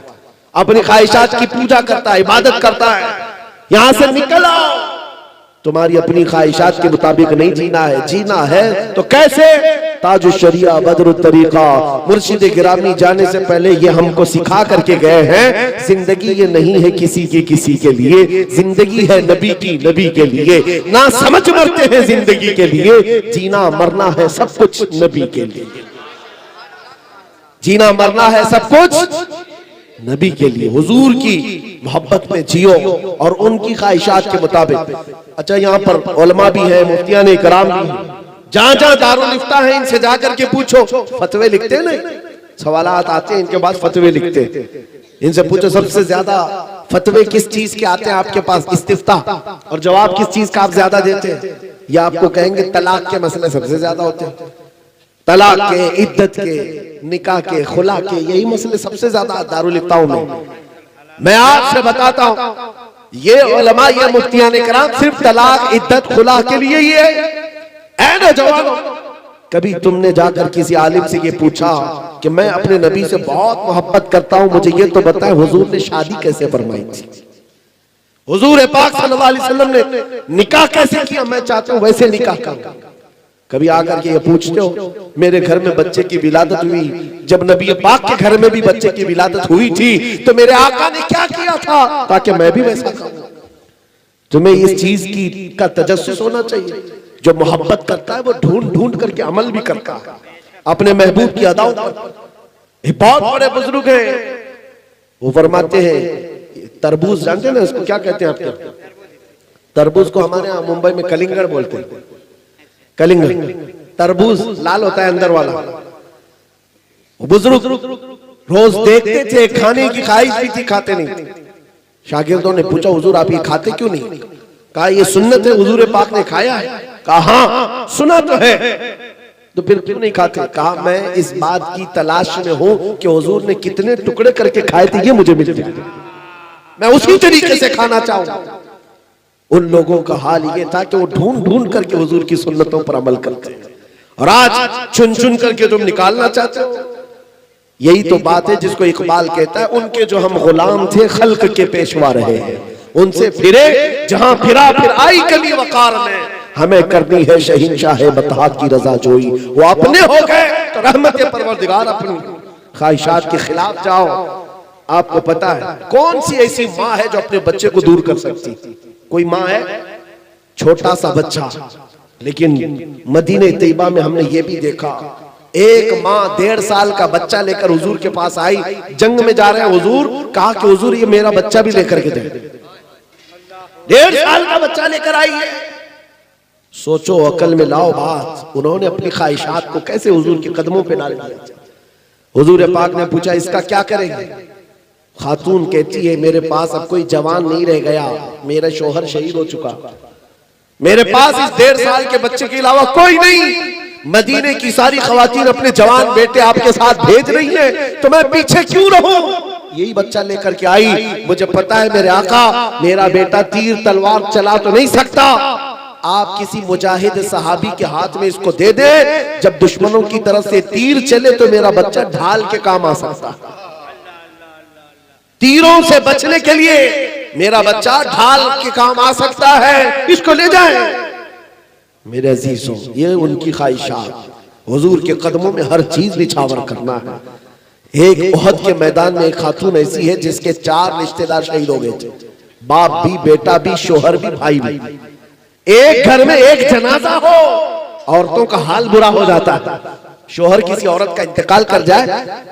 अपनी ख्वाहिशात की पूजा करता है, इबादत करता है। यहां से निकल आओ, तुम्हारी अपनी ख्वाहिशात के मुताबिक नहीं जीना है। जीना है तो कैसे? ताजु शरिया बदरु तरीका मुर्शिद गिरामी जाने से पहले ये हमको सिखा करके गए हैं, जिंदगी ये नहीं है किसी के लिए, जिंदगी है नबी की, नबी के लिए। ना समझ मरते हैं जिंदगी के लिए, जीना मरना है सब कुछ नबी के लिए। जीना मरना है सब कुछ नबी के लिए। हुजूर की मोहब्बत में जियो और उनकी ख्वाहिशात के मुताबिक। अच्छा, यहाँ पर उलमा भी है, मुफ्तियान इकराम भी है, जहां जहां दारुल इफ्ता है इनसे जाकर के पूछो, फतवे लिखते हैं ना, सवालात आते हैं इनके पास, फतवे लिखते हैं। इनसे पूछो सबसे ज्यादा फतवे किस चीज के आते हैं आपके पास, इस्तिफ्ता, और जवाब किस चीज का आप ज्यादा देते हैं? या आपको कहेंगे तलाक के मसले सबसे ज्यादा होते हैं, तलाक के, इद्दत के, निकाह के, खुला के, यही मसले सबसे ज्यादा दारुल इफ्ताओं में। मैं आपसे बताता हूं, ये उलमा, ये मुफ्तियान इकराम सिर्फ तलाक, इद्दत, खुला के लिए ही है। ऐ नौजवानों, कभी तुमने जाकर किसी आलिम से ये पूछा कि मैं अपने नबी से बहुत मोहब्बत करता हूं, मुझे ये तो बताएं हुजूर ने शादी कैसे फरमाई थी, हुजूर पाक सल्लल्लाहु अलैहि वसल्लम ने निकाह कैसे किया, मैं चाहता हूं वैसे निकाह करूं। कभी आकर के ये पूछते हो, मेरे घर में बच्चे की विलादत हुई, जब नबी पाक के घर में भी बच्चे की विलादत हुई थी तो मेरे आका ने क्या किया था ताकि मैं भी वैसा करूं। तुम्हें इस चीज की का तजस्सुस होना चाहिए। जो मोहब्बत करता है वो ढूंढ ढूंढ करके अमल भी करता है अपने महबूब की अदाओं पर। बहुत बड़े बुजुर्ग हैं, वो फरमाते हैं, तरबूज जानते हैं ना, उसको क्या कहते हैं आपके? तरबूज को हमारे यहाँ मुंबई में कलिंगड़ बोलते हैं। कलिंगड़ तरबूज लाल होता है अंदर वाला। बुजुर्ग रोज देखते थे, खाने की ख्वाहिश भी थी, खाते नहीं थे। शागिर्दों ने पूछा हुजूर आप ये खाते क्यों नहीं? कहा ये सुन्नत है, हुजूर पाक ने खाया है। कहा हाँ सुना तो है, तो फिर क्यों नहीं खाते? कहा मैं इस बात की तलाश में हूं कि हुजूर ने कितने टुकड़े करके खाए थे, ये मुझे मिल जाए, मैं उसी तरीके से खाना चाहूं। उन लोगों का हाल ये था कि वो ढूंढ ढूंढ करके हुजूर की सुन्नतों पर अमल करते हैं, और आज चुन चुन करके तुम निकालना चाहते हो। यही तो बात है जिसको इकबाल कहता है, उनके जो हम गुलाम थे खल्क के पेशवा रहे हैं, उनसे फिरे जहां फिरा फिर आई कभी वकार में, हमें करनी है शहींशाह बता की रजा जोई। वो अपने हो गए तो रहमत परवरदिगार अपनी ख्वाहिशात के खिलाफ जाओ। आपको पता है कौन सी ऐसी माँ है जो अपने बच्चे को दूर कर सकती? कोई माँ है? छोटा सा बच्चा, लेकिन मदीने तैयबा में हमने ये भी देखा, एक माँ 1.5 साल का बच्चा लेकर हुजूर के पास आई, जंग में जा रहे हैं हुजूर, कहा कि हुजूर ये मेरा बच्चा भी लेकर के दे। 1.5 साल का बच्चा लेकर आई है। सोचो, अकल में लाओ बात। उन्होंने अपनी ख्वाहिशात को कैसे हुजूर के कदमों पे डाल दिया। हुजूर पाक ने पूछा इसका क्या करेंगे? खातून कहती है मेरे पास अब कोई जवान नहीं रह गया, मेरा शोहर शहीद हो चुका, मेरे पास इस 1.5 साल के बच्चे के अलावा कोई नहीं। मदीने की सारी खवातीन अपने जवान बेटे आपके साथ भेज रही हैं, तो मैं पीछे क्यों रहूं? यही बच्चा लेकर के आई। मुझे पता है मेरे आका, मेरा बेटा तीर तलवार चला तो नहीं सकता, आप किसी मुजाहिद सहाबी के हाथ में इसको दे दे, जब दुश्मनों की तरफ से तीर चले तो मेरा बच्चा ढाल के काम आ सकता, तीरों से बचने के लिए मेरा बच्चा ढाल के काम आ सकता है, इसको ले जाए। मेरे अजीजों, ये उनकी ख्वाहिशात, हुजूर के कदमों में हर चीज निछावर करना है। एक उहद के मैदान में एक खातून ऐसी है जिसके 4 रिश्तेदार शहीद हो गए थे, बाप भी, बेटा भी, शोहर भी, भाई भी। एक घर में एक जनाजा हो, औरतों का हाल बुरा हो जाता है। शोहर किसी औरत का इंतकाल कर जाए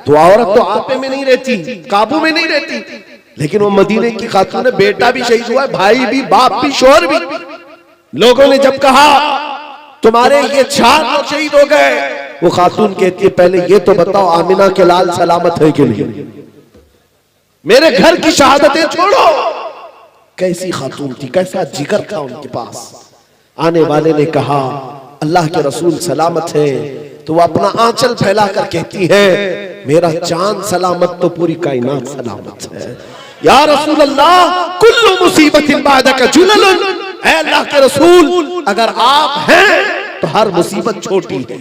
तो औरत तो आपे में नहीं रहती, काबू में नहीं रहती, लेकिन वो मदीने की खातून है, बेटा भी शहीद हुआ है, भाई भी, बाप भी, शोहर भी। लोगों ने जब कहा तुम्हारे ये 4 लोग शहीद हो गए, वो खातून कहती है पहले ये तो बताओ आमिना के लाल सलामत है कि नहीं, मेरे घर की शहादतें छोड़ो। कैसी खातून थी, कैसा जिगर था उनके पास। आने वाले ने कहा अल्लाह के रसूल सलामत है, तो वो अपना आंचल फैला कर कहती है मेरा चांद सलामत तो पूरी कायनात सलामत है। या रसूल अल्लाह कुल्लु मुसीबतिन बादका जुलल, ऐ अल्लाह के रसूल अगर आप हैं तो हर मुसीबत छोटी है,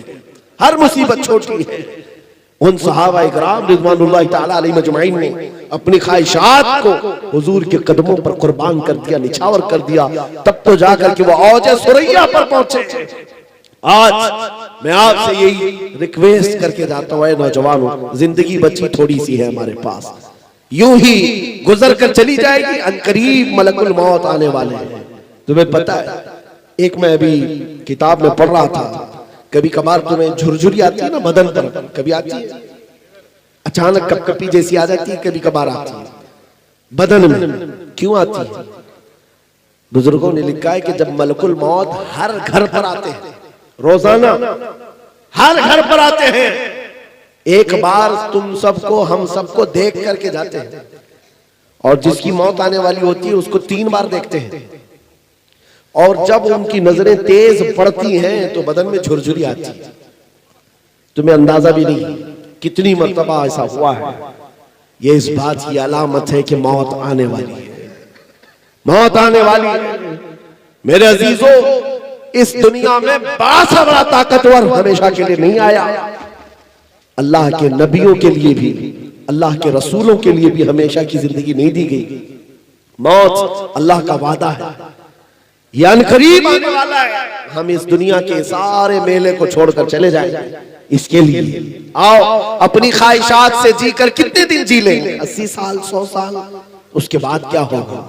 हर मुसीबत छोटी है। उन सहाबा इकराम रिज़वानुल्लाह तआला अलैहिम अजमईन ने अपनी ख्वाहिशात को हुजूर के कदमों पर कुर्बान कर दिया, निछावर कर दिया, तब तो जाकर के वो औजे सुरैया पर पहुंचे। आज मैं आपसे यही रिक्वेस्ट करके जाता हूं, नौजवानों, जिंदगी बची थोड़ी सी है हमारे पास, यूं ही गुजर कर चली जाएगी, अनकरीब मलकुल मौत आने वाले हैं। तुम्हें पता है, एक मैं अभी किताब में पढ़ रहा था, कभी कभार तुम्हें झुरझुरी आती है ना बदन पर, कभी आती है अचानक कपकपी जैसी आ जाती है, कभी कभार आती है बदन में, क्यों आती है? बुजुर्गों ने लिखा है कि जब मलकुल मौत हर घर पर आते हैं, रोजाना हर घर पर आते हैं, एक बार तुम सबको हम सबको देख करके जाते हैं, और जिसकी मौत आने वाली होती है उसको 3 बार देखते हैं, और जब उनकी नजरें तेज पड़ती हैं तो बदन में झुरझुरी आती है। तुम्हें अंदाजा भी नहीं कितनी मर्तबा ऐसा हुआ है। ये इस बात की अलामत है कि मौत आने वाली है, मौत आने वाली है। मेरे अजीजों, इस दुनिया में बड़ा सा बड़ा ताकतवर हमेशा के लिए नहीं आया। अल्लाह के नबियों के लिए भी, अल्लाह के रसूलों के लिए भी हमेशा की जिंदगी नहीं दी गई। मौत अल्लाह का वादा है, ये अनकरीब आने वाला है। हम इस दुनिया के सारे मेले को छोड़कर चले जाएंगे, इसके लिए आओ अपनी ख्वाहिशात से जीकर कितने दिन जी लेंगे? 80 साल, 100 साल, उसके बाद क्या होगा?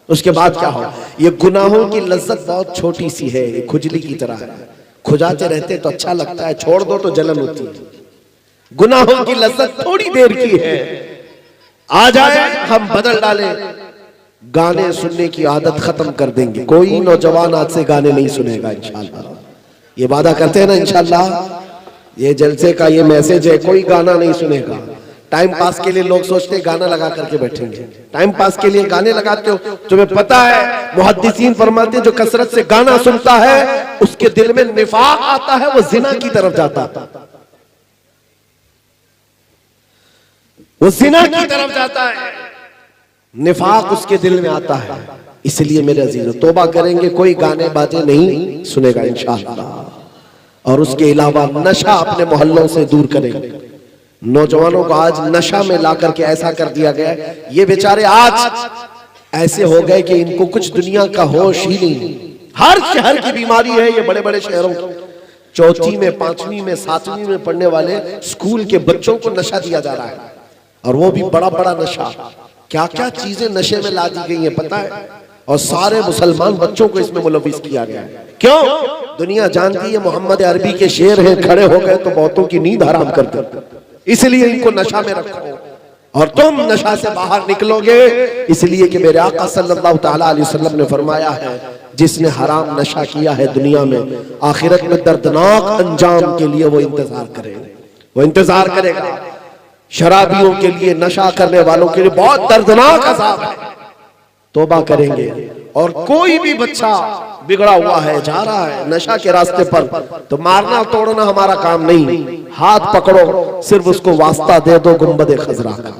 उसके बाद क्या होगा? ये गुनाहों की लज्जत बहुत छोटी सी है, ये खुजली की तरह है, खुजाते रहते तो अच्छा लगता है, छोड़ दो तो जलन होती है। गुनाहों की लज्जत थोड़ी देर की है, आ जाए हम बदल डाले, गाने सुनने की आदत खत्म कर देंगे। कोई नौजवान आज से गाने नहीं सुनेगा इंशाल्लाह, ये वादा करते हैं ना इंशाल्लाह। ये जलसे का ये मैसेज है, कोई गाना नहीं सुनेगा। टाइम पास के लिए लोग सोचते हैं गाना लगा करके बैठेंगे, टाइम पास के लिए गाने लगाते हो। तुम्हें पता है मुहद्दिसीन फरमाते हैं जो कसरत से गाना सुनता है उसके दिल में निफाक आता है, वो जिना की तरफ जाता है, वो जिना की तरफ जाता है, निफाक उसके दिल में आता है। इसलिए मेरे अजीजों तौबा करेंगे, कोई गाने बाजे नहीं सुनेगा इंशाअल्लाह। और उसके अलावा नशा अपने मोहल्लों से दूर करेंगे। नौजवानों को आज नशा में ला करके ऐसा कर दिया गया, ये बेचारे आज ऐसे हो गए कि इनको कुछ दुनिया का होश ही नहीं। हर शहर की बीमारी है ये, बड़े बड़े शहरों की। चौथी में, पांचवी में, सातवीं में पढ़ने वाले स्कूल के बच्चों को नशा दिया जा रहा है, और वो भी बड़ा बड़ा नशा। क्या क्या चीजें नशे में ला दी गई है पता है, और सारे मुसलमान बच्चों को इसमें मुलविस किया गया है। क्यों? दुनिया जानती है मोहम्मद अरबी के शेर हैं, खड़े हो गए तो बहुतों की नींद हराम कर दे, इसलिए इनको नशा में रखो और तुम नशा से बाहर निकलोगे। इसलिए कि मेरे आका सल्लल्लाहु तआला अलैहि वसल्लम ने फरमाया है जिसने हराम नशा किया है दुनिया में, आखिरत में दर्दनाक अंजाम के लिए वो इंतजार करेगा, वो इंतजार करेगा। शराबियों के लिए, नशा करने वालों के लिए बहुत दर्दनाक अज़ाब है। तौबा करेंगे। और कोई भी बच्चा बिगड़ा हुआ है, जा रहा है नशा के रास्ते पर, तो मारना तोड़ना हमारा काम नहीं, हाथ पकड़ो, सिर्फ उसको वास्ता दे दो गुंबद खजरा का,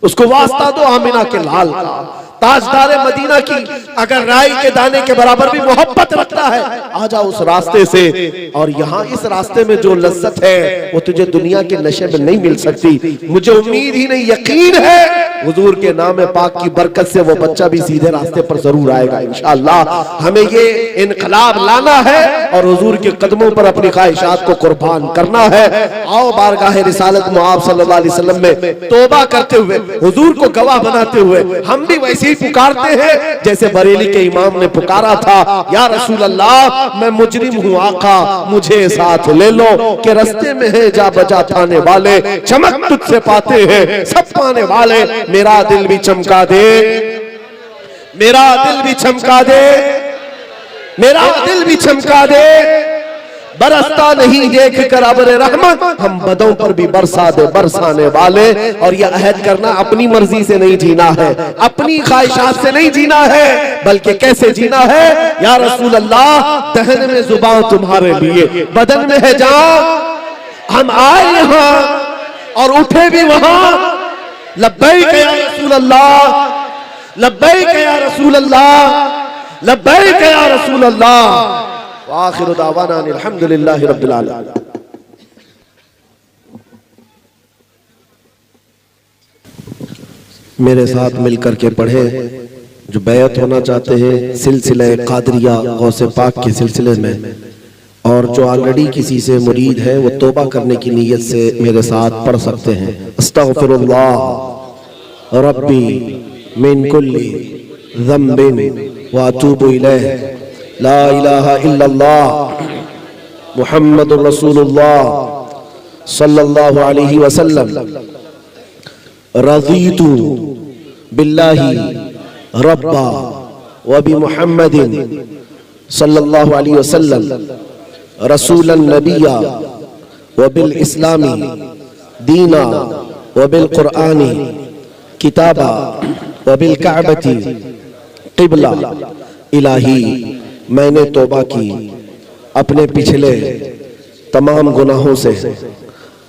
उसको वास्ता दो आमिना के लाल का, ताजदार मदीना की अगर राई के दाने के बराबर भी मोहब्बत रखता है, आ जाओ उस रास्ते से। और यहाँ इस रास्ते में जो लज्जत है वो तुझे दुनिया के नशे में नहीं मिल सकती। मुझे उम्मीद ही नहीं, यकीन है हुजूर के नाम पाक की बरकत से वो बच्चा भी सीधे रास्ते पर जरूर आएगा इंशाअल्लाह। हमें ये इनकलाब लाना है और हुजूर के कदमों पर अपनी ख्वाहिशात को कुर्बान करना है। आओ बारगाह रिसालत मुआब सल्लल्लाहु अलैहि वसल्लम में तौबा करते हुए, हुजूर को गवाह बनाते हुए हम भी वैसे ही पुकारते हैं जैसे बरेली के इमाम ने पुकारा था, या रसूल अल्लाह मैं मुजरिम हूँ आका मुझे साथ ले लो, के रस्ते में है जा बजा थाने वाले, चमक तुझसे पाते हैं सब पाने वाले, मेरा दिल भी चमका दे, मेरा दिल भी चमका दे, मेरा दिल भी चमका दे, बरसता नहीं देख कर अब्र रहमत, हम बदों पर भी बरसा दे बरसाने वाले। और यह अहद करना अपनी मर्जी से नहीं जीना है, अपनी ख्वाहिशात से नहीं जीना है, बल्कि कैसे जीना है, या रसूल अल्लाह दहन में जुबान तुम्हारे लिए, बदन में है जान, हम आए यहाँ और उठे भी वहां, लब्बैक या रसूल अल्लाह, लब्बैक या रसूल अल्लाह, लब्बैक या रसूल अल्लाह। आखिर दावाना अल्हम्दुलिल्लाहि रब्बिल आलमीन। मेरे साथ मिलकर के पढ़े जो बैत होना चाहते हैं सिलसिले कादरिया गौसे पाक के सिलसिले में, और जो ऑलरेडी किसी से मुरीद है वो तौबा करने की नीयत से मेरे साथ पढ़ सकते हैं। अस्तगफिरुल्लाह रब्बी मिन कुल्ली ज़म्बिन व अतूबु इलैह, ला इलाहा इल्लल्लाह मुहम्मदुर रसूलुल्लाह सल्लल्लाहु अलैहि वसल्लम, रज़ीतु बिल्लाहि रब्बा व बि मुहम्मदिन सल्लल्लाहु अलैहि वसल्लम रसूलन नबिया व बिल इस्लामी दीना व बिल कुरआनी किताबा व बिल काबती क़िबला। इलाही मैंने तौबा की, अपने पिछले तमाम गुनाहों से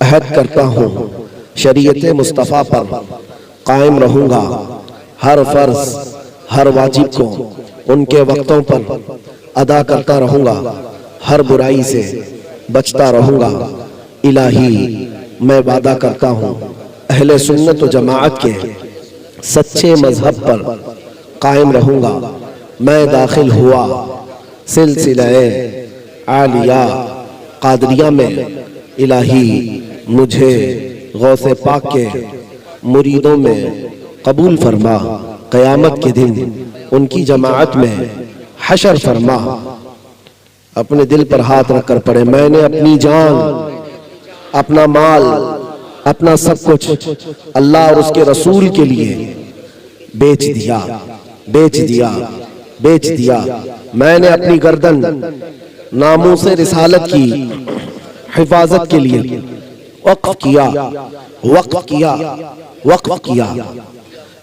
अहद करता हूँ, शरीयत मुस्तफ़ा पर कायम रहूँगा, हर फर्ज हर वाजिब को उनके वक्तों पर अदा करता रहूँगा, हर बुराई से बचता रहूँगा। इलाही मैं वादा करता हूँ अहले सुन्नत व जमाअत के सच्चे मजहब पर कायम रहूँगा। मैं दाखिल हुआ सिलसिले आलिया कादरिया में, इलाही मुझे गौसे पाक के मुरीदों में कबूल फरमा, क़यामत के दिन उनकी जमाअत में हशर फरमा। अपने दिल पर हाथ रखकर पढ़े, मैंने अपनी जान, अपना माल, अपना सब कुछ अल्लाह और उसके रसूल के लिए बेच दिया, बेच दिया, बेच दिया। मैंने अपनी गर्दन नामूस रिसालत की हिफाजत के लिए वक्फ किया, वक्फ किया, वक्फ किया।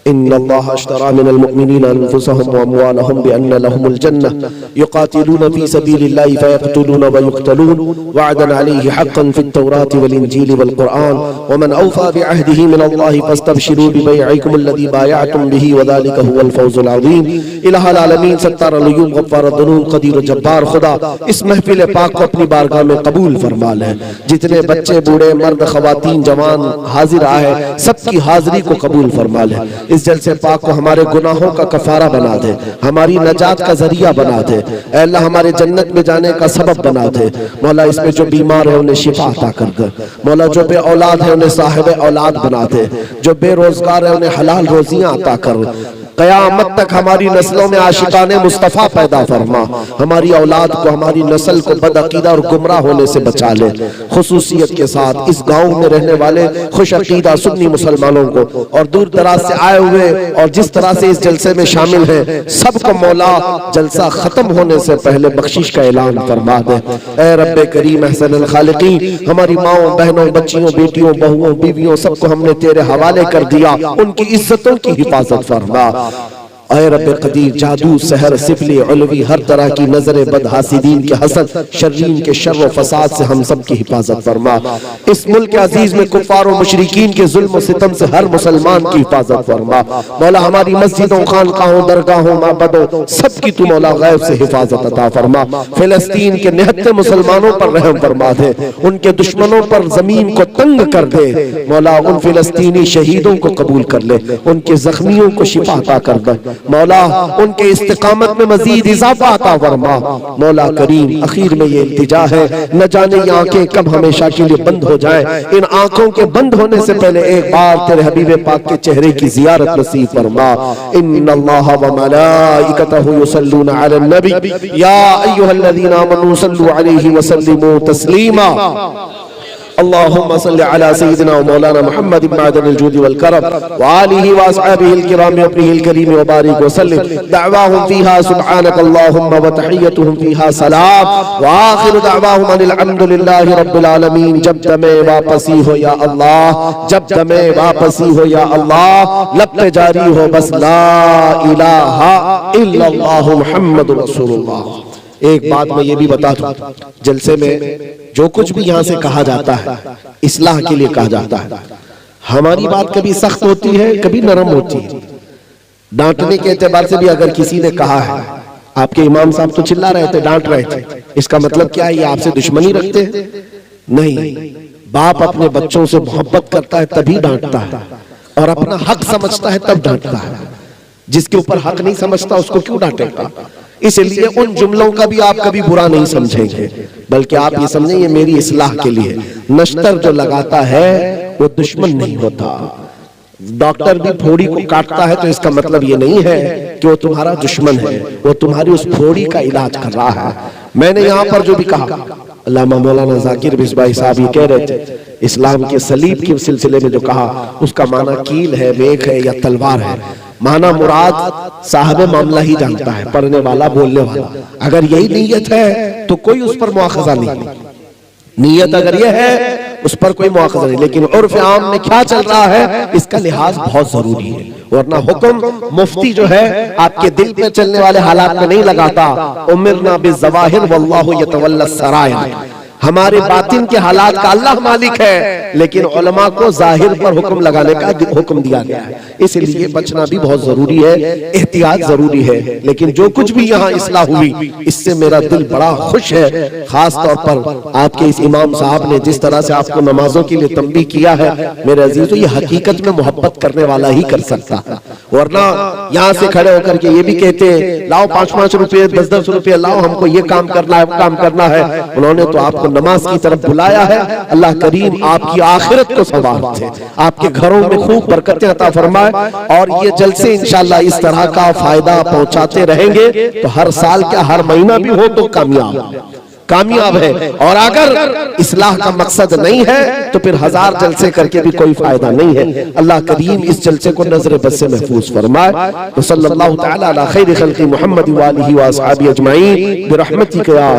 इन्नल्लाह अश्तरा मिनल मुअमिनीना अनफुसहुम व अमवालहुम बिअन्न लहुमुल जन्नह युकातिलूना फी सबीलिल्लाहि फयक़तलूना व युक़तलून वअदन अलैहि हक़्क़न फित तौराति वल इंजीलि वल क़ुरआन व मन औफ़ा बिअहदिही मिनल्लाहि फस्तबशिरू बिबैइकुम अल्लज़ी बायअतुम बिही व ज़ालिका हुवल फ़ौज़ुल अज़ीम। इलाहुल आलमीन सत्तारुल अय्यूब गफ़्फ़ारुद दुनूब क़दीर जब्बार खुदा इस महफ़िल पाक को अपनी बारगाह में कबूल फरमा ले। जितने बच्चे, बूढ़े, मर्द, ख़वातीन, जवान हाजिर आए, सबकी हाजिरी को कबूल फरमा ले। इस जलसे पाक को हमारे गुनाहों का कफारा बना दे, हमारी नजात का जरिया बना दे। ऐ अल्लाह हमारे जन्नत में जाने का सबब बना दे। मौला इसमें जो बीमार है उन्हें शिफा अता कर दे। मौला जो बे औलाद है उन्हें साहिब औलाद बना दे। जो बेरोजगार है उन्हें हलाल रोजियां अता कर। क़यामत तक हमारी नस्लों में आशिकाने मुस्तफ़ा पैदा फरमा। हमारी औलाद को, हमारी नस्ल को बदअकीदा और गुमराह होने से बचा ले। खुसूसियत के साथ इस गांव में रहने वाले खुश अकीदा सुन्नी मुसलमानों को और दूर दराज से आए हुए और जिस तरह से इस जलसे में शामिल हैं, सबको मौला जलसा खत्म होने से पहले बख्शिश का ऐलान फरमा दे। ऐ रब्बे करीम अहसनुल खालिकीन, हमारी माओ, बहनों, बच्चियों, बेटियों, बहुओं, बीवियों, सबको हमने तेरे हवाले कर दिया। उनकी इज्जतों की हिफाजत फरमा। ऐ रब्बे कदीर, जादू, सहर, सिफली, उलवी, हर तरह की नजर बद हासिदीन के हसद, शर्रीन के शर्र फसाद से हम सब की हिफाजत फरमा। इस मुल्क अजीज में कुफार और मुशरिकीन के जुल्म सितम से हर मुसलमान की हिफाजत फरमा। मौला हमारी मस्जिदों, खानकाहों, दरगाहों, माबदों सबकी तू मौला गैब से हिफाजत अता फरमा। फिलिस्तीन के निहत्ते मुसलमानों पर रहम फरमा दे, उनके दुश्मनों पर जमीन को तंग कर दे। मौला उन फिलिस्तीनी शहीदों को कबूल कर ले, उनके जख्मियों को शिफा अता कर दे। मौला उनके इस्तिकामत में मजीद इजाफा अता फरमा। मौला करीम, आखिर में ये इल्तिजा है, न जाने ये आंखें कब हमेशा के लिए बंद हो जाएं। इन आंखों के बंद होने से पहले एक बार तेरे हबीब पाक के चेहरे की जियारत नसीब फरमा। इन्नल्लाह व मलाइकतहु युसल्लूना अलन नबी या अय्युहल्लज़ीना आमनू सल्लु अलैहि व सल्लिमू तस्लीमा। अल्लाहुम्मा सल्लि अला सय्यिदिना व मौलाना मुहम्मद मादनिल जूद वल करम व आलिहि व अस्हाबिहिल किराम व अपनिहिल करीम व बारिक व सल्लिम। दअवाहुम फीहा सुब्हानक अल्लाहुम्मा व तहिय्यतुहुम फीहा सलाम व आखिरु दअवाहुम अनिल हम्दुलिल्लाहि रब्बिल आलमीन। जब दमे वापसी हो या अल्लाह, जब दमे वापसी हो या अल्लाह, लब पे जारी हो बस ला इलाहा इल्लल्लाहु मुहम्मदुर रसूलुल्लाह। एक बात मैं ये भी बता दूं, जलसे में जो कुछ भी यहाँ से कहा जाता है इस्लाह के लिए कहा जाता है। हमारी बात कभी सख्त होती है, कभी नरम होती है। डांटने के एतबार से भी अगर किसी ने कहा है, आपके इमाम साहब तो चिल्ला रहे थे, डांट रहे थे, इसका मतलब क्या है? ये आपसे दुश्मनी रखते हैं? नहीं, बाप अपने बच्चों से मोहब्बत करता है तभी डांटता है, और अपना हक समझता है तब डांटता है। जिसके ऊपर हक नहीं समझता उसको क्यों डांटेगा? इसलिए उन जुमलों का भी आप कभी बुरा नहीं समझेंगे, बल्कि आप ये समझें ये मेरी इस्लाह के लिए। नश्तर जो लगाता है वो दुश्मन नहीं होता। डॉक्टर भी फोड़ी को काटता है तो इसका मतलब ये नहीं है कि वो तुम्हारा दुश्मन है, वो तुम्हारी उस फोड़ी का इलाज कर रहा है। मैंने यहाँ पर जो भी कहा, अल्लामा मौलाना जाकिर बिस्बाई साहब ये कह रहे थे, इस्लाम के सलीब के सिलसिले में जो कहा उसका माना कील है, मेख है या तलवार है। माना मुराद साहब मामला ही जानता है, पढ़ने वाला, बोलने वाला। अगर यही नीयत है तो कोई उस पर मुआखजा नहीं। नीयत अगर यह है उस पर कोई मुआखजा नहीं, लेकिन उर्फ आम में क्या चल रहा है इसका लिहाज बहुत जरूरी है। वरना हुक्म मुफ्ती जो है आपके दिल पे चलने वाले हालात में नहीं लगाता। उमिरना बिज़वाहिर वल्लाहु यतवल्ला सरायर। हमारे बातिन के हालात का अल्लाह मालिक है, लेकिन उलमा को जाहिर पर हुक्म लगाने का हुक्म दिया गया है। इसलिए बचना भी बहुत जरूरी है, एहतियात जरूरी है। लेकिन जो कुछ भी यहाँ इस्लाह हुई इससे मेरा दिल बड़ा खुश है। खास तौर पर आपके इस इमाम साहब ने जिस तरह से आपको नमाजों के लिए तंबीह किया है, मेरे अजीजों, ये हकीकत में मोहब्बत करने वाला ही कर सकता है। वरना यहाँ से खड़े होकर के ये भी कहते हैं लाओ 5-5 रुपए 10-10 रुपए लाओ, हमको ये काम करना है, काम करना है। उन्होंने तो आपको नमाज की तरफ बुलाया है। अल्लाह करीम आपकी आखिरत को संवार दे, आपके घरों में खूब बरकतें अता फरमाए। और ये जलसे इंशाअल्लाह इस तरह का फायदा पहुंचाते रहेंगे तो हर साल क्या हर महीना भी हो तो कामयाब है। और अगर इस्लाह का मकसद नहीं है तो फिर 1000 जलसे करके भी कोई फायदा नहीं है। अल्लाह करीम इस जलसे को नजर बद से महफूज फरमाए। तो सल्लल्लाहु तआला अला खैर खल्क़ि मुहम्मद व आलिहि व अस्हाबी अजमईन बिरहमतिक या